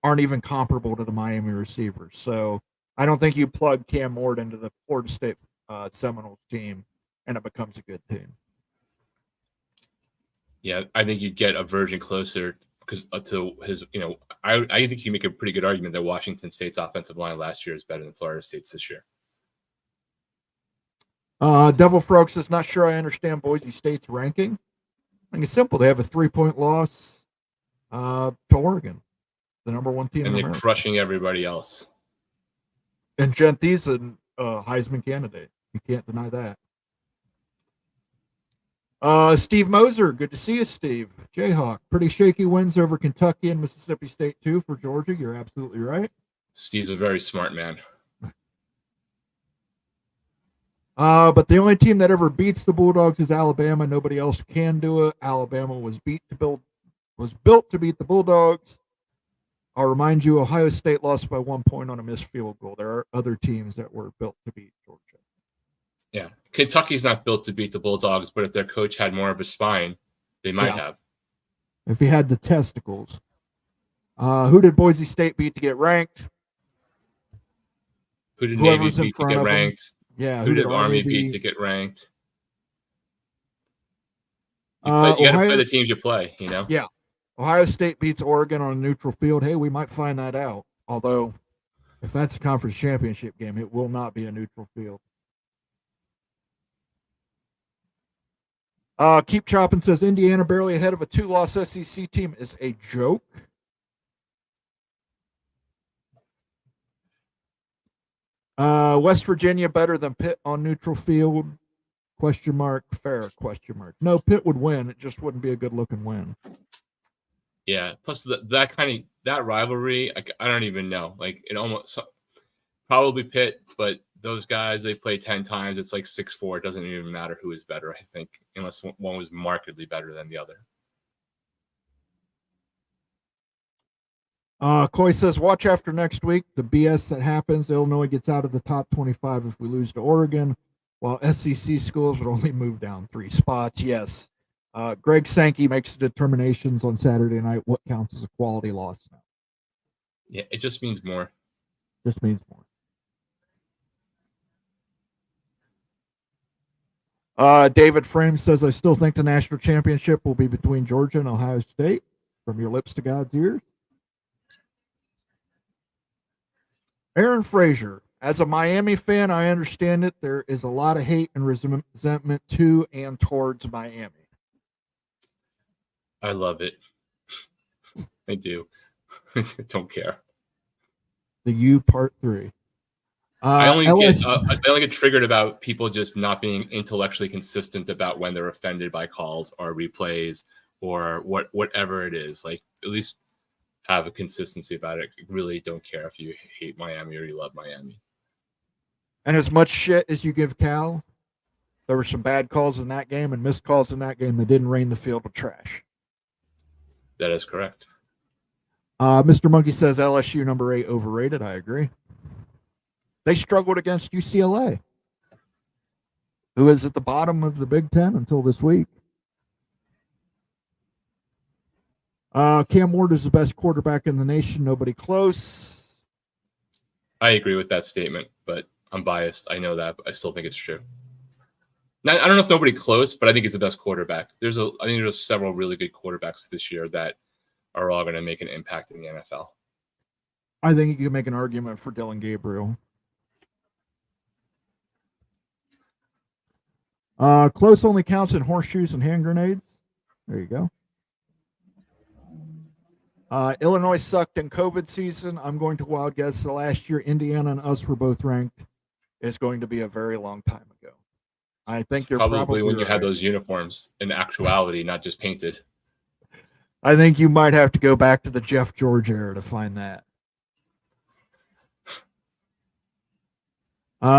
aren't even comparable to the Miami receivers. So I don't think you plug Cam Ward into the Florida State Seminoles team and it becomes a good team. Yeah, I think you get a version closer because to his, I think you make a pretty good argument that Washington State's offensive line last year is better than Florida State's this year. Devil Frog says, not sure I understand Boise State's ranking. I think it's simple. They have a 3-point loss to Oregon, the number one team And in they're America. crushing everybody else. And Gentie's a Heisman candidate. You can't deny that. Steve Moser, good to see you, Steve. Jayhawk, pretty shaky wins over Kentucky and Mississippi State, too, for Georgia. You're absolutely right. Steve's a very smart man. But the only team that ever beats the Bulldogs is Alabama. Nobody else can do it. Alabama was built to beat the Bulldogs. I'll remind you, Ohio State lost by 1 point on a missed field goal. There are other teams that were built to beat Georgia. Yeah, Kentucky's not built to beat the Bulldogs, but if their coach had more of a spine, they might have. If he had the testicles. Who did Boise State beat to get ranked? Who did Whoever's Navy in beat to front get of them. ranked? Yeah. Who did Army beat to get ranked? You got to play the teams you play, you know? Yeah. Ohio State beats Oregon on a neutral field. Hey, we might find that out. Although, if that's a conference championship game, it will not be a neutral field. Keep Chopping says Indiana barely ahead of a 2-loss SEC team is a joke. West Virginia better than Pitt on neutral field? Question mark. Fair question mark. No, Pitt would win. It just wouldn't be a good looking win. Yeah. Plus that rivalry, I don't even know. Like it almost probably Pitt, but those guys, they play 10 times. It's like 6-4. It doesn't even matter who is better, I think, unless one was markedly better than the other. Coy says, watch after next week. The BS that happens, Illinois gets out of the top 25 if we lose to Oregon, while SEC schools would only move down 3 spots. Yes. Greg Sankey makes determinations on Saturday night what counts as a quality loss now. Yeah, it just means more. Just means more. David Frame says, I still think the national championship will be between Georgia and Ohio State. From your lips to God's ears. Aaron Frazier, as a Miami fan, I understand it. There is a lot of hate and resentment to and towards Miami. I love it. I do. Don't care. The U part 3. I only get triggered about people just not being intellectually consistent about when they're offended by calls or replays or whatever it is. Like, at least have a consistency about it. I really don't care if you hate Miami or you love Miami. And as much shit as you give Cal, there were some bad calls in that game and missed calls in that game that didn't rain the field of trash. That is correct. Mr. Monkey says LSU number 8 overrated. I agree. They struggled against UCLA, who is at the bottom of the Big Ten until this week. Cam Ward is the best quarterback in the nation. Nobody close. I agree with that statement, but I'm biased. I know that, but I still think it's true. Now, I don't know if nobody close, but I think he's the best quarterback. I think there's several really good quarterbacks this year that are all going to make an impact in the NFL. I think you can make an argument for Dylan Gabriel. Close only counts in horseshoes and hand grenades. There you go. Illinois sucked in COVID season. I'm going to wild guess the last year Indiana and us were both ranked is going to be a very long time ago. I think you're probably when you right. had those uniforms in actuality, not just painted. I think you might have to go back to the Jeff George era to find that.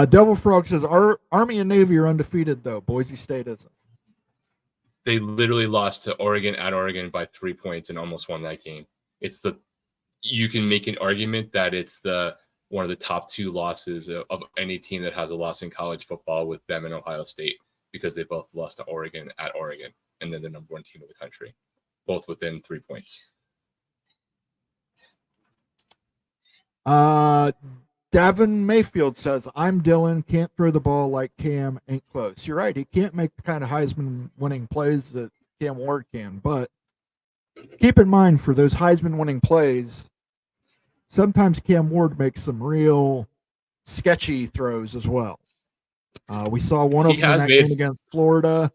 Devil Frog says, Army and Navy are undefeated, though. Boise State isn't. They literally lost to Oregon at Oregon by 3 points and almost won that game. You can make an argument that it's one of the top 2 losses of any team that has a loss in college football with them and Ohio State, because they both lost to Oregon at Oregon, and then the number 1 team of the country, both within 3 points. Davin Mayfield says, I'm Dylan, can't throw the ball like Cam, ain't close. You're right. He can't make the kind of Heisman winning plays that Cam Ward can, but keep in mind for those Heisman winning plays, sometimes Cam Ward makes some real sketchy throws as well. We saw one of He them in has that made, game against Florida.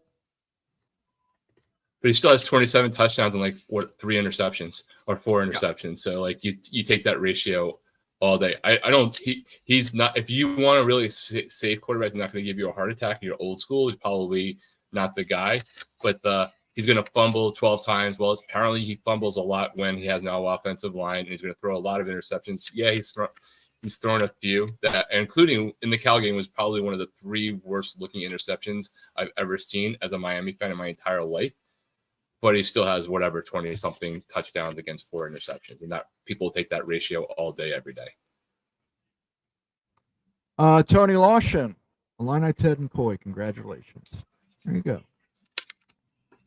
but he still has 27 touchdowns and like 3 interceptions or 4 interceptions. So like you take that ratio all day. I don't. He's not. If you want to really safe quarterback, he's not going to give you a heart attack. You're old school. He's probably not the guy. But he's going to fumble 12 times. Well, apparently he fumbles a lot when he has no offensive line, and he's going to throw a lot of interceptions. Yeah, he's thrown a few that, including in the Cal game, was probably one of the 3 worst looking interceptions I've ever seen as a Miami fan in my entire life. But he still has whatever 20 something touchdowns against 4 interceptions, and that people take that ratio all day, every day. Tony Lawson, Illini Ted and Coy, congratulations. There you go.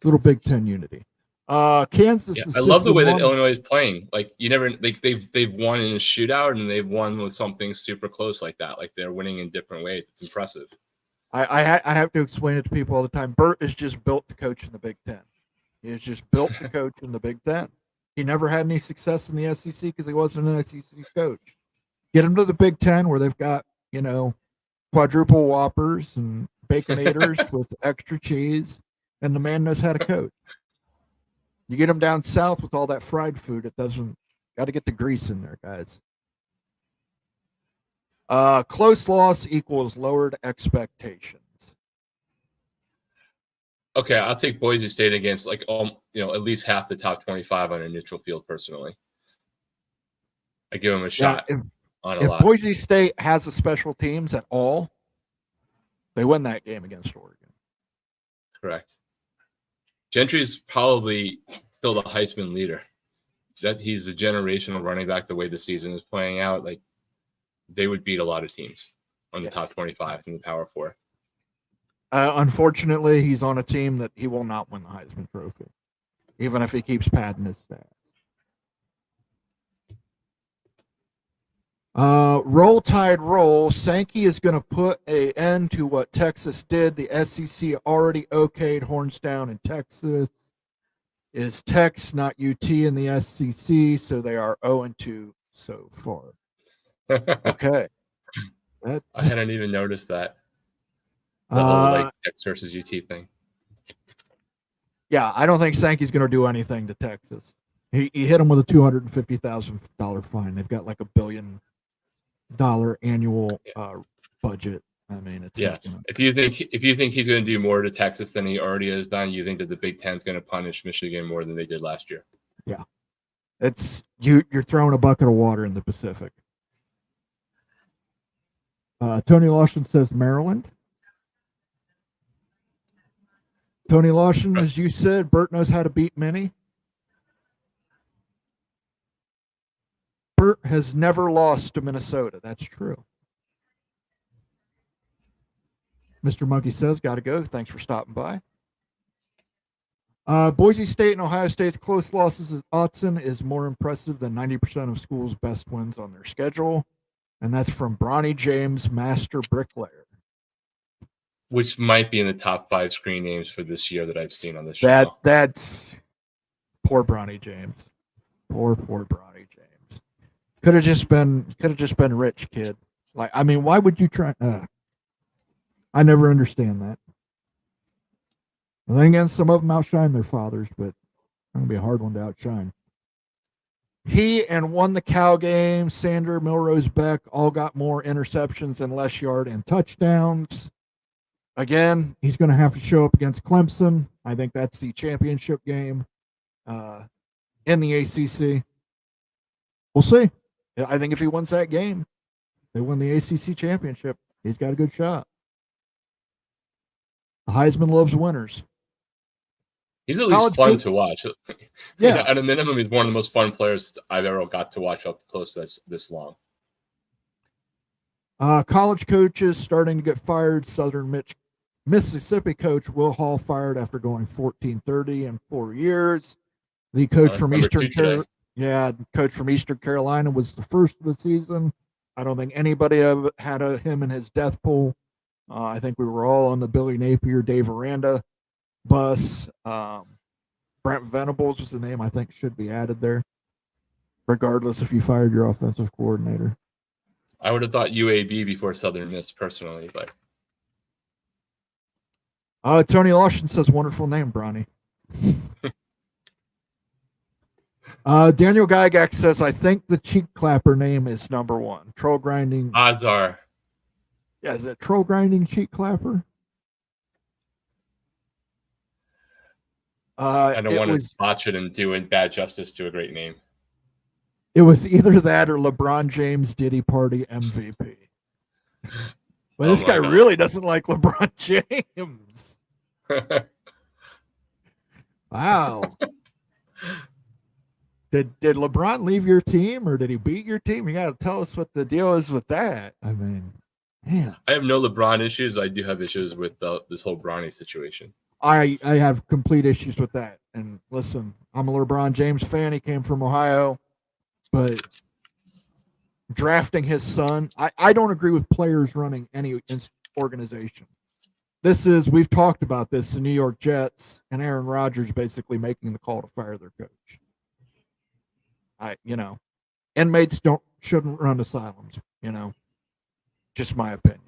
Little Big Ten unity. Kansas. Yeah, is I love the way 6-1. that Illinois is playing. Like you never, like they've won in a shootout and they've won with something super close like that. Like they're winning in different ways. It's impressive. I have to explain it to people all the time. Burt is just built to coach in the Big Ten. He is just built to coach in the Big Ten. He never had any success in the SEC because he wasn't an SEC coach. Get him to the Big Ten where they've got, quadruple Whoppers and Baconators with extra cheese, and the man knows how to coach. You get him down south with all that fried food, it doesn't. Got to get the grease in there, guys. Close loss equals lowered expectations. Okay, I'll take Boise State against at least half the top 25 on a neutral field. Personally, I give them a shot. If lot. Boise State has a special teams at all, they win that game against Oregon. Correct. Gentry's probably still the Heisman leader. That he's a generational running back. The way the season is playing out, like they would beat a lot of teams on the top 25 from the Power 4. Unfortunately, he's on a team that he will not win the Heisman Trophy, even if he keeps padding his stats. Roll Tide roll. Sankey is going to put an end to what Texas did. The SEC already okayed horns down in Texas. Is Tex not UT in the SEC, so they are 0-2 so far. Okay. I hadn't even noticed that. The whole Tex versus UT thing. Yeah, I don't think Sankey's going to do anything to Texas. He hit him with a $250,000 fine. They've got like $1 billion annual budget. I mean, it's If you think he's going to do more to Texas than he already has done, you think that the Big Ten's going to punish Michigan more than they did last year? Yeah, it's you're throwing a bucket of water in the Pacific. Tony Lawson says Maryland. Tony Lawson, as you said, Burt knows how to beat many. Burt has never lost to Minnesota. That's true. Mr. Monkey says, got to go. Thanks for stopping by. Boise State and Ohio State's close losses at Autzen is more impressive than 90% of schools' best wins on their schedule. And that's from Bronny James, Master Bricklayer. Which might be in the top 5 screen names for this year that I've seen on this show. That's poor Bronny James. Poor Bronny James. Could have just been rich, kid. Why would you try? I never understand that. Then again, some of them outshine their fathers, but it's going to be a hard one to outshine. He and won the Cal game. Sander, Milrose, Beck all got more interceptions and less yard and touchdowns. Again, he's going to have to show up against Clemson. I think that's the championship game in the ACC. We'll see. I think if he wins that game, they win the ACC championship. He's got a good shot. The Heisman loves winners. He's at least fun to watch. Yeah. At a minimum, he's one of the most fun players I've ever got to watch up close this long. College coaches starting to get fired. Mississippi coach Will Hall fired after going 14-30 in 4 years. The coach from Eastern Carolina was the first of the season. I don't think anybody had him in his death pool. I think we were all on the Billy Napier, Dave Aranda bus. Brent Venables was the name I think should be added there, regardless if you fired your offensive coordinator. I would have thought UAB before Southern Miss personally, but Tony Lawson says, wonderful name, Bronny. Daniel Gygax says, I think the cheek clapper name is number one. Troll grinding. Odds are. Yeah, is it troll grinding cheek clapper? I don't want to botch it and do bad justice to a great name. It was either that or LeBron James Diddy Party MVP. But this guy really doesn't like LeBron James. Wow. Did LeBron leave your team or did he beat your team? You got to tell us what the deal is with that. I mean, man. I have no LeBron issues. I do have issues with this whole Bronny situation. I have complete issues with that. And listen, I'm a LeBron James fan. He came from Ohio. But drafting his son, I don't agree with players running any organization. We've talked about this, the New York Jets and Aaron Rodgers basically making the call to fire their coach. Inmates shouldn't run asylums, just my opinion.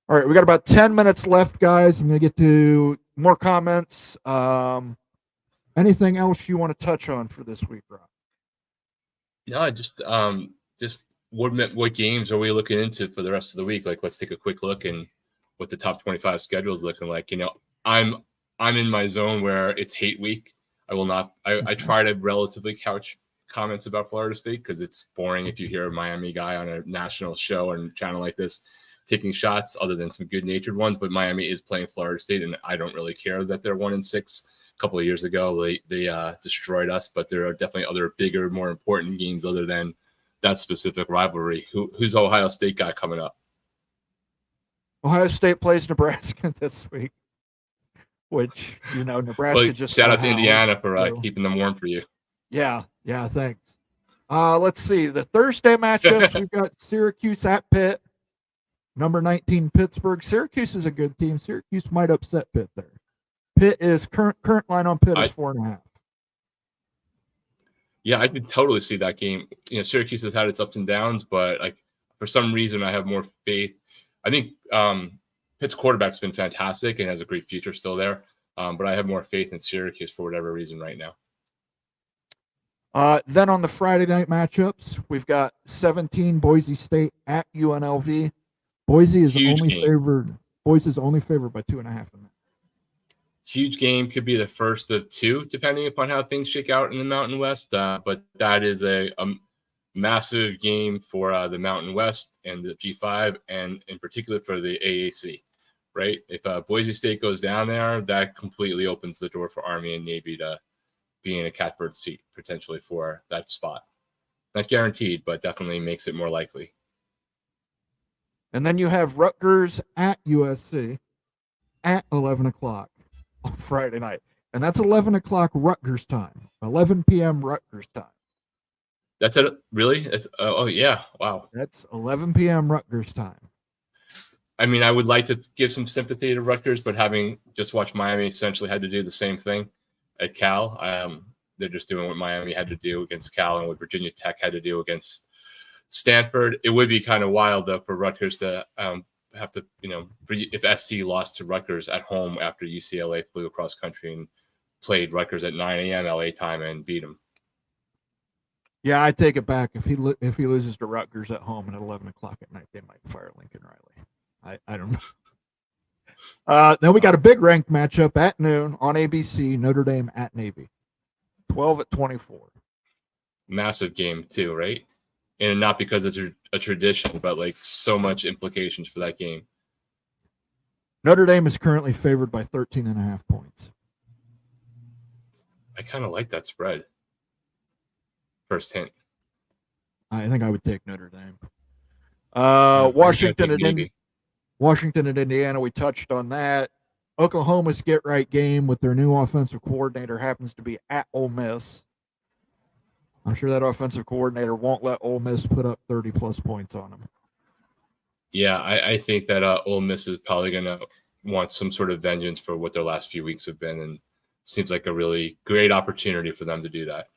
All right, we got about 10 minutes left, guys. I'm going to get to more comments. Anything else you want to touch on for this week, Rob? No, just what games are we looking into for the rest of the week? Like, let's take a quick look and what the top 25 schedule is looking like. I'm in my zone where it's hate week. I will not. I try to relatively couch comments about Florida State because it's boring if you hear a Miami guy on a national show and channel like this taking shots, other than some good-natured ones. But Miami is playing Florida State, and I don't really care that they're 1-6. A couple of years ago, they destroyed us, but there are definitely other bigger, more important games other than that specific rivalry. Who's Ohio State guy coming up? Ohio State plays Nebraska this week, which Nebraska just shout out to Indiana for keeping them warm for you. Yeah, thanks. Let's see the Thursday matchups. We've got Syracuse at Pitt, number 19 Pittsburgh. Syracuse is a good team. Syracuse might upset Pitt there. Pitt is current line on Pitt is 4.5. Yeah, I could totally see that game. Syracuse has had its ups and downs, but for some reason I have more faith. I think Pitt's quarterback's been fantastic and has a great future still there. But I have more faith in Syracuse for whatever reason right now. Then on the Friday night matchups, we've got 17 Boise State at UNLV. Boise is only favored by 2.5 in that. Huge game, could be the first of two, depending upon how things shake out in the Mountain West. But that is a massive game for the Mountain West and the G5, and in particular for the AAC, right? If Boise State goes down there, that completely opens the door for Army and Navy to be in a catbird seat potentially for that spot. Not guaranteed, but definitely makes it more likely. And then you have Rutgers at USC at 11 o'clock. On Friday night, and that's 11 o'clock Rutgers time, 11 p.m. Rutgers time. That's it, really? It's yeah, wow. That's 11 p.m. Rutgers time. I mean, I would like to give some sympathy to Rutgers, but having just watched Miami essentially had to do the same thing at Cal. They're just doing what Miami had to do against Cal and what Virginia Tech had to do against Stanford. It would be kind of wild though for Rutgers to have to, if SC lost to Rutgers at home after UCLA flew across country and played Rutgers at 9 a.m. LA time and beat them. Yeah, I take it back. If he loses to Rutgers at home at 11 o'clock at night, they might fire Lincoln Riley. I don't know. Then we got a big ranked matchup at noon on ABC, Notre Dame at Navy, 12-24. Massive game too, right? And not because it's a tradition, but so much implications for that game. Notre Dame is currently favored by 13.5 points. I kind of like that spread. First hint. I think I would take Notre Dame. Washington and Indiana, we touched on that. Oklahoma's get-right game with their new offensive coordinator happens to be at Ole Miss. I'm sure that offensive coordinator won't let Ole Miss put up 30-plus points on them. Yeah, I think that Ole Miss is probably going to want some sort of vengeance for what their last few weeks have been, and seems like a really great opportunity for them to do that.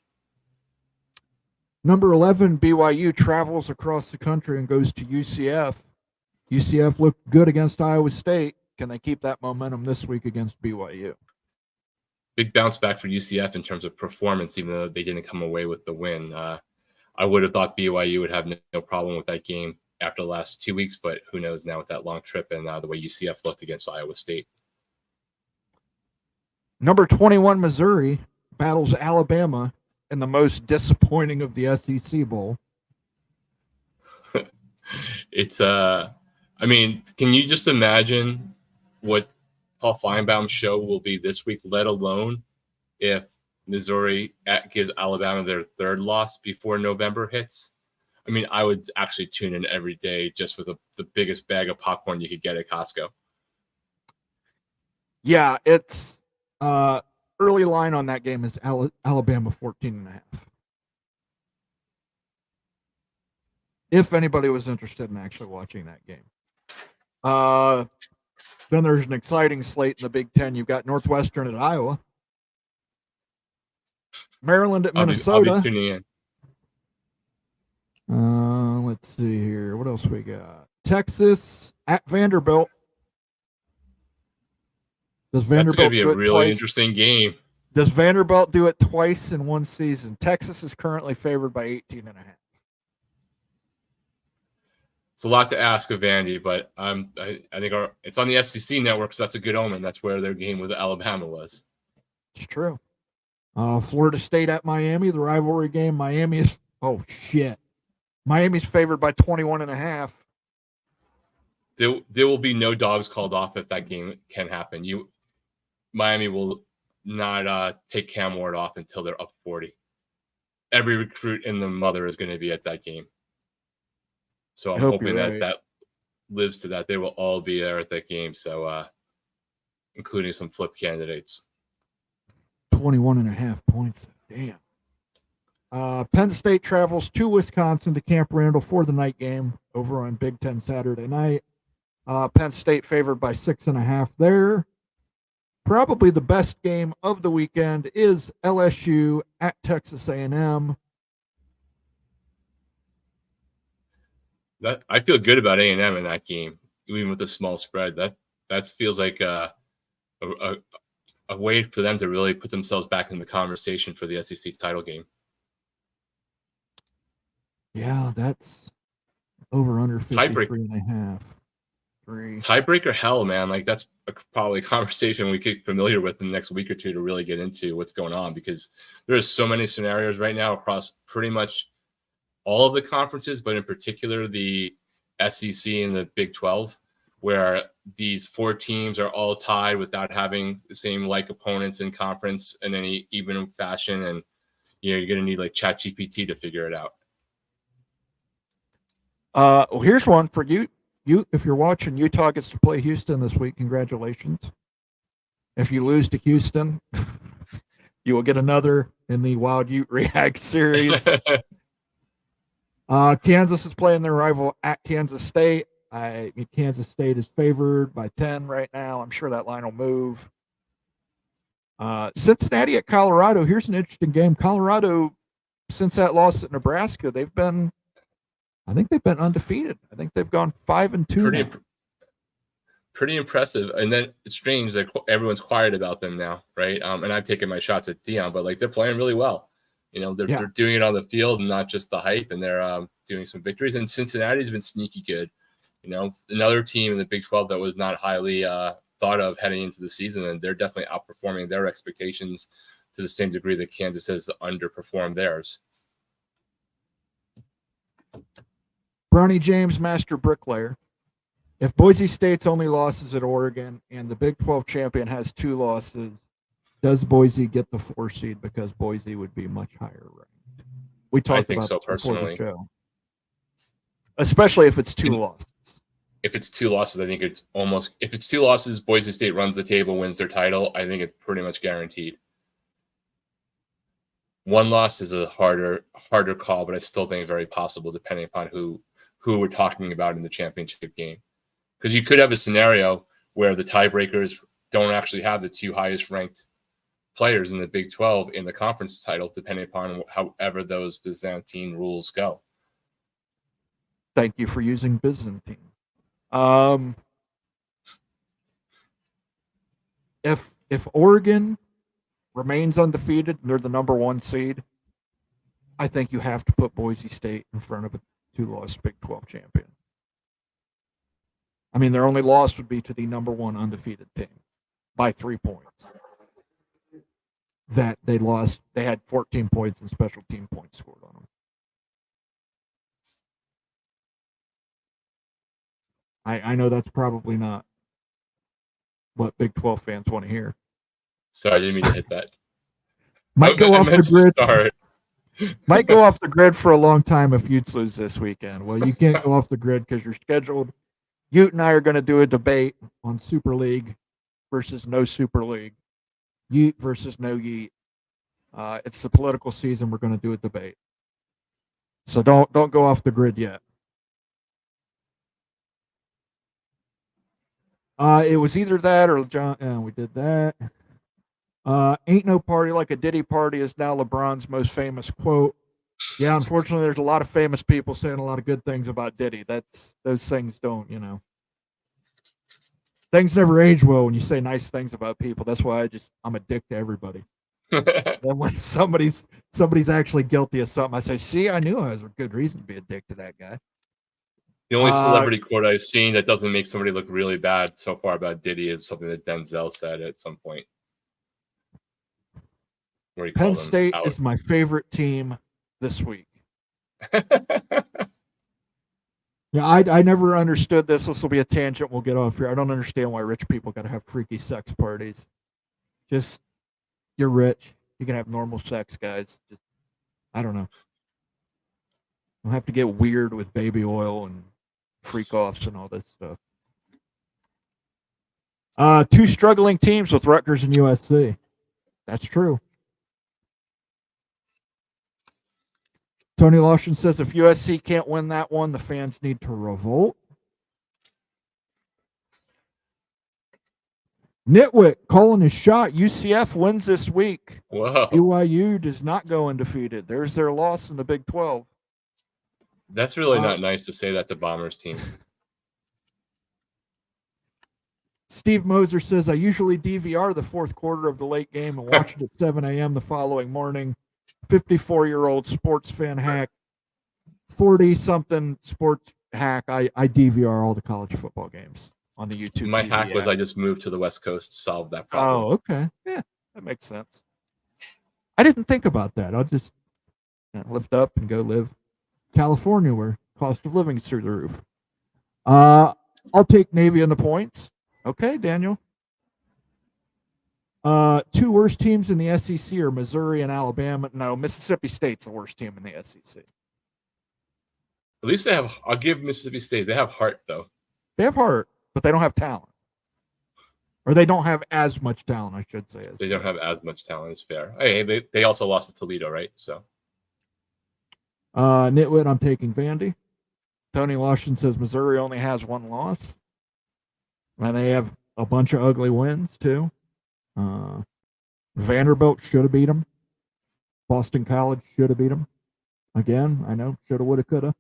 Number 11, BYU travels across the country and goes to UCF. UCF looked good against Iowa State. Can they keep that momentum this week against BYU? Big bounce back for UCF in terms of performance, even though they didn't come away with the win. I would have thought BYU would have no problem with that game after the last 2 weeks, but who knows now with that long trip and the way UCF looked against Iowa State. Number 21 Missouri battles Alabama in the most disappointing of the SEC Bowl. It's I mean, can you just imagine what Paul Feinbaum's show will be this week, let alone if Missouri gives Alabama their third loss before November hits? I mean, I would actually tune in every day just for the biggest bag of popcorn you could get at Costco. Yeah, it's early line on that game is Alabama 14.5. If anybody was interested in actually watching that game. Then there's an exciting slate in the Big Ten. You've got Northwestern at Iowa, Maryland at Minnesota. I'll be tuning in. Let's see here. What else we got? Texas at Vanderbilt. Does Vanderbilt That's going to be a really twice? Interesting game. Does Vanderbilt do it twice in one season? Texas is currently favored by 18.5. It's a lot to ask of Vandy, but I think it's on the SEC network, so that's a good omen. That's where their game with Alabama was. It's true. Florida State at Miami, the rivalry game. Miami is Miami's favored by 21.5. There will be no dogs called off if that game can happen. Miami will not take Cam Ward off until they're up 40. Every recruit and the mother is going to be at that game. So I'm hoping that lives to that. They will all be there at that game. So including some flip candidates. 21.5 points. Damn. Penn State travels to Wisconsin to Camp Randall for the night game over on Big Ten Saturday night. Penn State favored by 6.5 there. Probably the best game of the weekend is LSU at Texas A&M. I feel good about A&M in that game, even with the small spread. That feels like a way for them to really put themselves back in the conversation for the SEC title game. Yeah, that's over under 53.5. Tiebreaker hell, man. Like that's probably a conversation we get familiar with in the next week or two to really get into what's going on, because there's so many scenarios right now across pretty much all of the conferences, but in particular the SEC and the Big 12, where these four teams are all tied without having the same like opponents in conference in any even fashion. And you're going to need like ChatGPT to figure it out. Well, here's one for you. If you're watching, Utah gets to play Houston this week. Congratulations. If you lose to Houston, you will get another in the Wild Ute React series. Kansas is playing their rival at Kansas State. Kansas State is favored by 10 right now. I'm sure that line will move. Cincinnati at Colorado. Here's an interesting game. Colorado, since that loss at Nebraska, I think they've been undefeated. I think they've gone 5-2. Pretty impressive. And then it's strange that everyone's quiet about them now, right? And I've taken my shots at Dion, but like they're playing really well. You know, they're doing it on the field and not just the hype, and they're doing some victories. And Cincinnati's been sneaky good. You know, another team in the Big 12 that was not highly thought of heading into the season, and they're definitely outperforming their expectations to the same degree that Kansas has underperformed theirs. Bronny James, master bricklayer. If Boise State's only losses at Oregon and the Big 12 champion has 2 losses, does Boise get the 4 seed because Boise would be much higher ranked? We talked about so personally. Before the show. Especially if it's 2 losses. If it's 2 losses, I think it's almost – if it's 2 losses, Boise State runs the table, wins their title, I think it's pretty much guaranteed. 1 loss is a harder call, but I still think very possible depending upon who we're talking about in the championship game. Because you could have a scenario where the tiebreakers don't actually have the 2 highest ranked players in the Big 12 in the conference title, depending upon however those Byzantine rules go. Thank you for using Byzantine. if Oregon remains undefeated and they're the number 1 seed, I think you have to put Boise State in front of a 2-loss Big 12 champion. I mean, their only loss would be to the number 1 undefeated team by 3 points. That they lost, they had 14 points and special team points scored on them. I know that's probably not what Big 12 fans want to hear. Sorry, I didn't mean to hit that. Might go off the grid. Start. Might go off the grid for a long time if Utes lose this weekend. Well, you can't go off the grid because you're scheduled. Ute and I are going to do a debate on Super League versus no Super League. Ute versus no Ute. It's the political season. We're going to do a debate. So don't go off the grid yet. It was either that or John. We did that. Ain't no party like a Diddy party is now LeBron's most famous quote. Yeah, unfortunately, there's a lot of famous people saying a lot of good things about Diddy. Those things don't, things never age well when you say nice things about people. That's why I'm a dick to everybody. Then when somebody's actually guilty of something, I say, see, I knew I was a good reason to be a dick to that guy. The only celebrity quote I've seen that doesn't make somebody look really bad so far about Diddy is something that Denzel said at some point. Penn State is my favorite team this week. Yeah, I never understood this. This will be a tangent. We'll get off here. I don't understand why rich people got to have freaky sex parties. Just, you're rich. You can have normal sex, guys. Just, I don't know. You'll have to get weird with baby oil and freak offs and all this stuff. 2 struggling teams with Rutgers and USC. That's true. Tony Lawson says if USC can't win that one, the fans need to revolt. Nitwit calling his shot. UCF wins this week. Whoa. BYU does not go undefeated. There's their loss in the Big 12. That's really not nice to say that to Bombers team. Steve Moser says, I usually DVR the 4th quarter of the late game and watch it at 7 a.m. the following morning. 54-year-old sports fan hack, 40-something sports hack. I DVR all the college football games on the YouTube. My TV hack was app. I just moved to the West Coast to solve that problem. Oh, okay. Yeah, that makes sense. I didn't think about that. I'll just lift up and go live California where cost of living is through the roof. I'll take Navy on the points. Okay, Daniel. 2 worst teams in the SEC are Missouri and Alabama. No, Mississippi State's the worst team in the SEC. At least they have, I'll give Mississippi State, they have heart, though. They have heart, but they don't have talent. Or they don't have as much talent, I should say. They don't have as much talent, it's fair. Hey, they also lost to Toledo, right? So. Nitwit, I'm taking Vandy. Tony Lawson says Missouri only has 1 loss. And they have a bunch of ugly wins, too. Vanderbilt should have beat them. Boston College should have beat them. Again, I know, shoulda, woulda, coulda.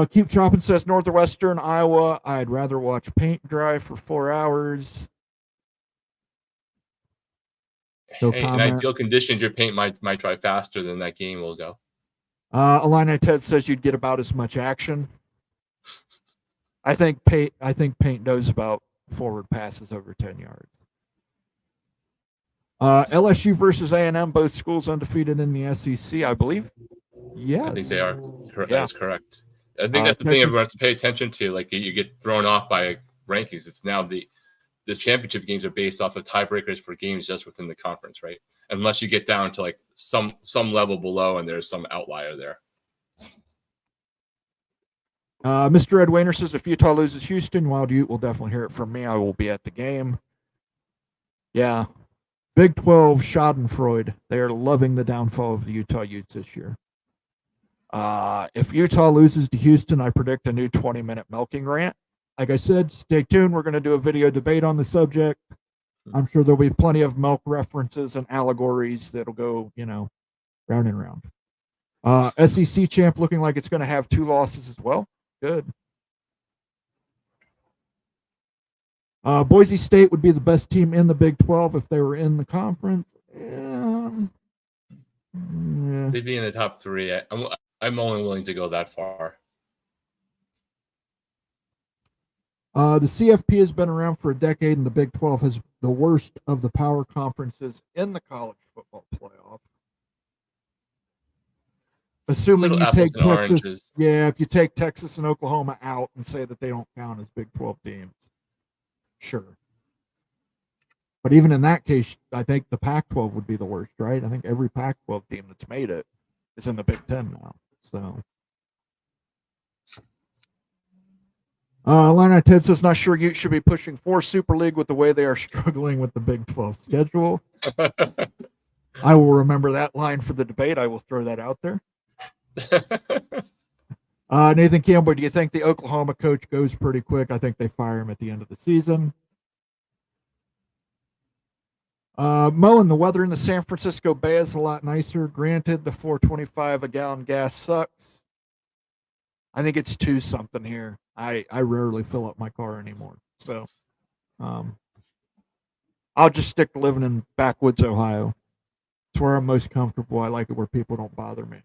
Keep Chopping says Northwestern Iowa. I'd rather watch paint dry for 4 hours. No in ideal conditions, your paint might dry faster than that game will go. Illini Ted says you'd get about as much action. I think paint knows about forward passes over 10 yards. LSU versus A&M, both schools undefeated in the SEC, I believe. Yes. I think they are. That's correct. I think that's the thing everyone has to pay attention to. Like, you get thrown off by rankings. It's now the championship games are based off of tiebreakers for games just within the conference, right? Unless you get down to like some level below and there's some outlier there. Mr. Ed Wayner says if Utah loses Houston, Wild Ute will definitely hear it from me. I will be at the game. Yeah. Big 12 Schadenfreude. They are loving the downfall of the Utah Utes this year. If Utah loses to Houston, I predict a new 20-minute milking rant. Like I said, stay tuned. We're going to do a video debate on the subject. I'm sure there'll be plenty of milk references and allegories that'll go, round and round. SEC champ looking like it's going to have 2 losses as well. Good. Boise State would be the best team in the Big 12 if they were in the conference. Yeah. They'd be in the top 3. I'm only willing to go that far. The CFP has been around for a decade, and the Big 12 has the worst of the power conferences in the college football playoff. Assuming you take Texas, oranges. Yeah, if you take Texas and Oklahoma out and say that they don't count as Big 12 teams, sure. But even in that case, I think the Pac-12 would be the worst, right? I think every Pac-12 team that's made it is in the Big 10 now. So, Illini Ted says, not sure Ute should be pushing for Super League with the way they are struggling with the Big 12 schedule. I will remember that line for the debate. I will throw that out there. Nathan Campbell, do you think the Oklahoma coach goes pretty quick? I think they fire him at the end of the season. Mo, and the weather in the San Francisco Bay is a lot nicer. Granted, the $4.25 a gallon gas sucks. I think it's 2 something here. I rarely fill up my car anymore. So I'll just stick to living in backwoods Ohio. It's where I'm most comfortable. I like it where people don't bother me.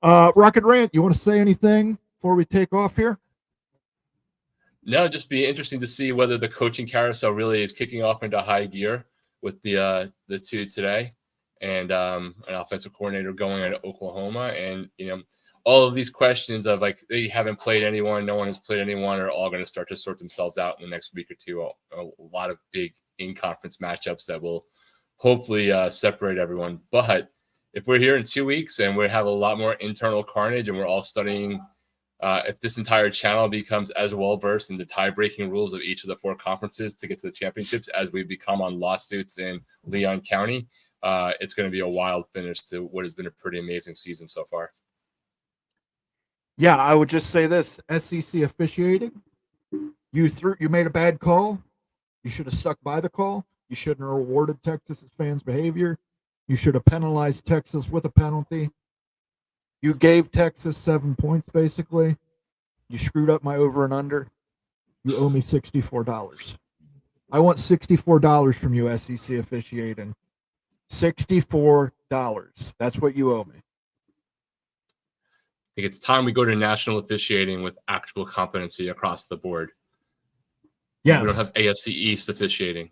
Rocket Rant, you want to say anything before we take off here? No, just be interesting to see whether the coaching carousel really is kicking off into high gear with the 2 today, and an offensive coordinator going into Oklahoma, and all of these questions of like they haven't played anyone, no one has played anyone, are all going to start to sort themselves out in the next week or 2. A lot of big in-conference matchups that will hopefully separate everyone. But if we're here in 2 weeks and we have a lot more internal carnage and we're all studying if this entire channel becomes as well versed in the tie-breaking rules of each of the 4 conferences to get to the championships as we become on lawsuits in Leon County, it's going to be a wild finish to what has been a pretty amazing season so far. Yeah, I would just say this: SEC officiating. You made a bad call. You should have stuck by the call. You shouldn't have rewarded Texas fans' behavior. You should have penalized Texas with a penalty. You gave Texas 7 points, basically. You screwed up my over and under. You owe me $64. I want $64 from you, SEC officiating. $64. That's what you owe me. I think it's time we go to national officiating with actual competency across the board. Yes. We don't have AFC East officiating.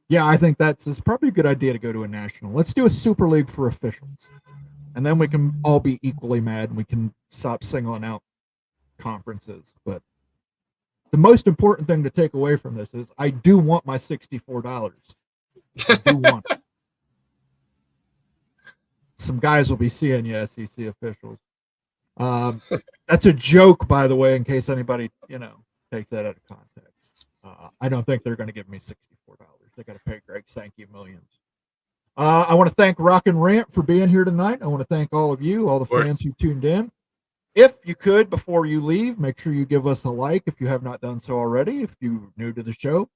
Yeah, I think it's probably a good idea to go to a national. Let's do a Super League for officials. And then we can all be equally mad and we can stop singling out conferences. But the most important thing to take away from this is I do want my $64. I do want it. Some guys will be seeing you, SEC officials. That's a joke, by the way, in case anybody, takes that out of context. I don't think they're going to give me $64. They got to pay Greg Sankey millions. I want to thank Rock and Rant for being here tonight. I want to thank all of you, all the fans who tuned in. If you could, before you leave, make sure you give us a like if you have not done so already. If you're new to the show,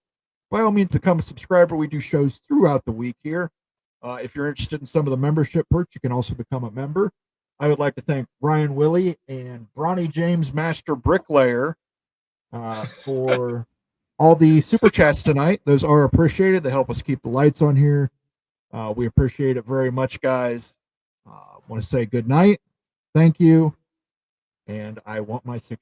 by all means, become a subscriber. We do shows throughout the week here. If you're interested in some of the membership perks, you can also become a member. I would like to thank Brian Willie and Bronny James Master Bricklayer for all the super chats tonight. Those are appreciated. They help us keep the lights on here. We appreciate it very much, guys. I want to say good night. Thank you. And I want my $64.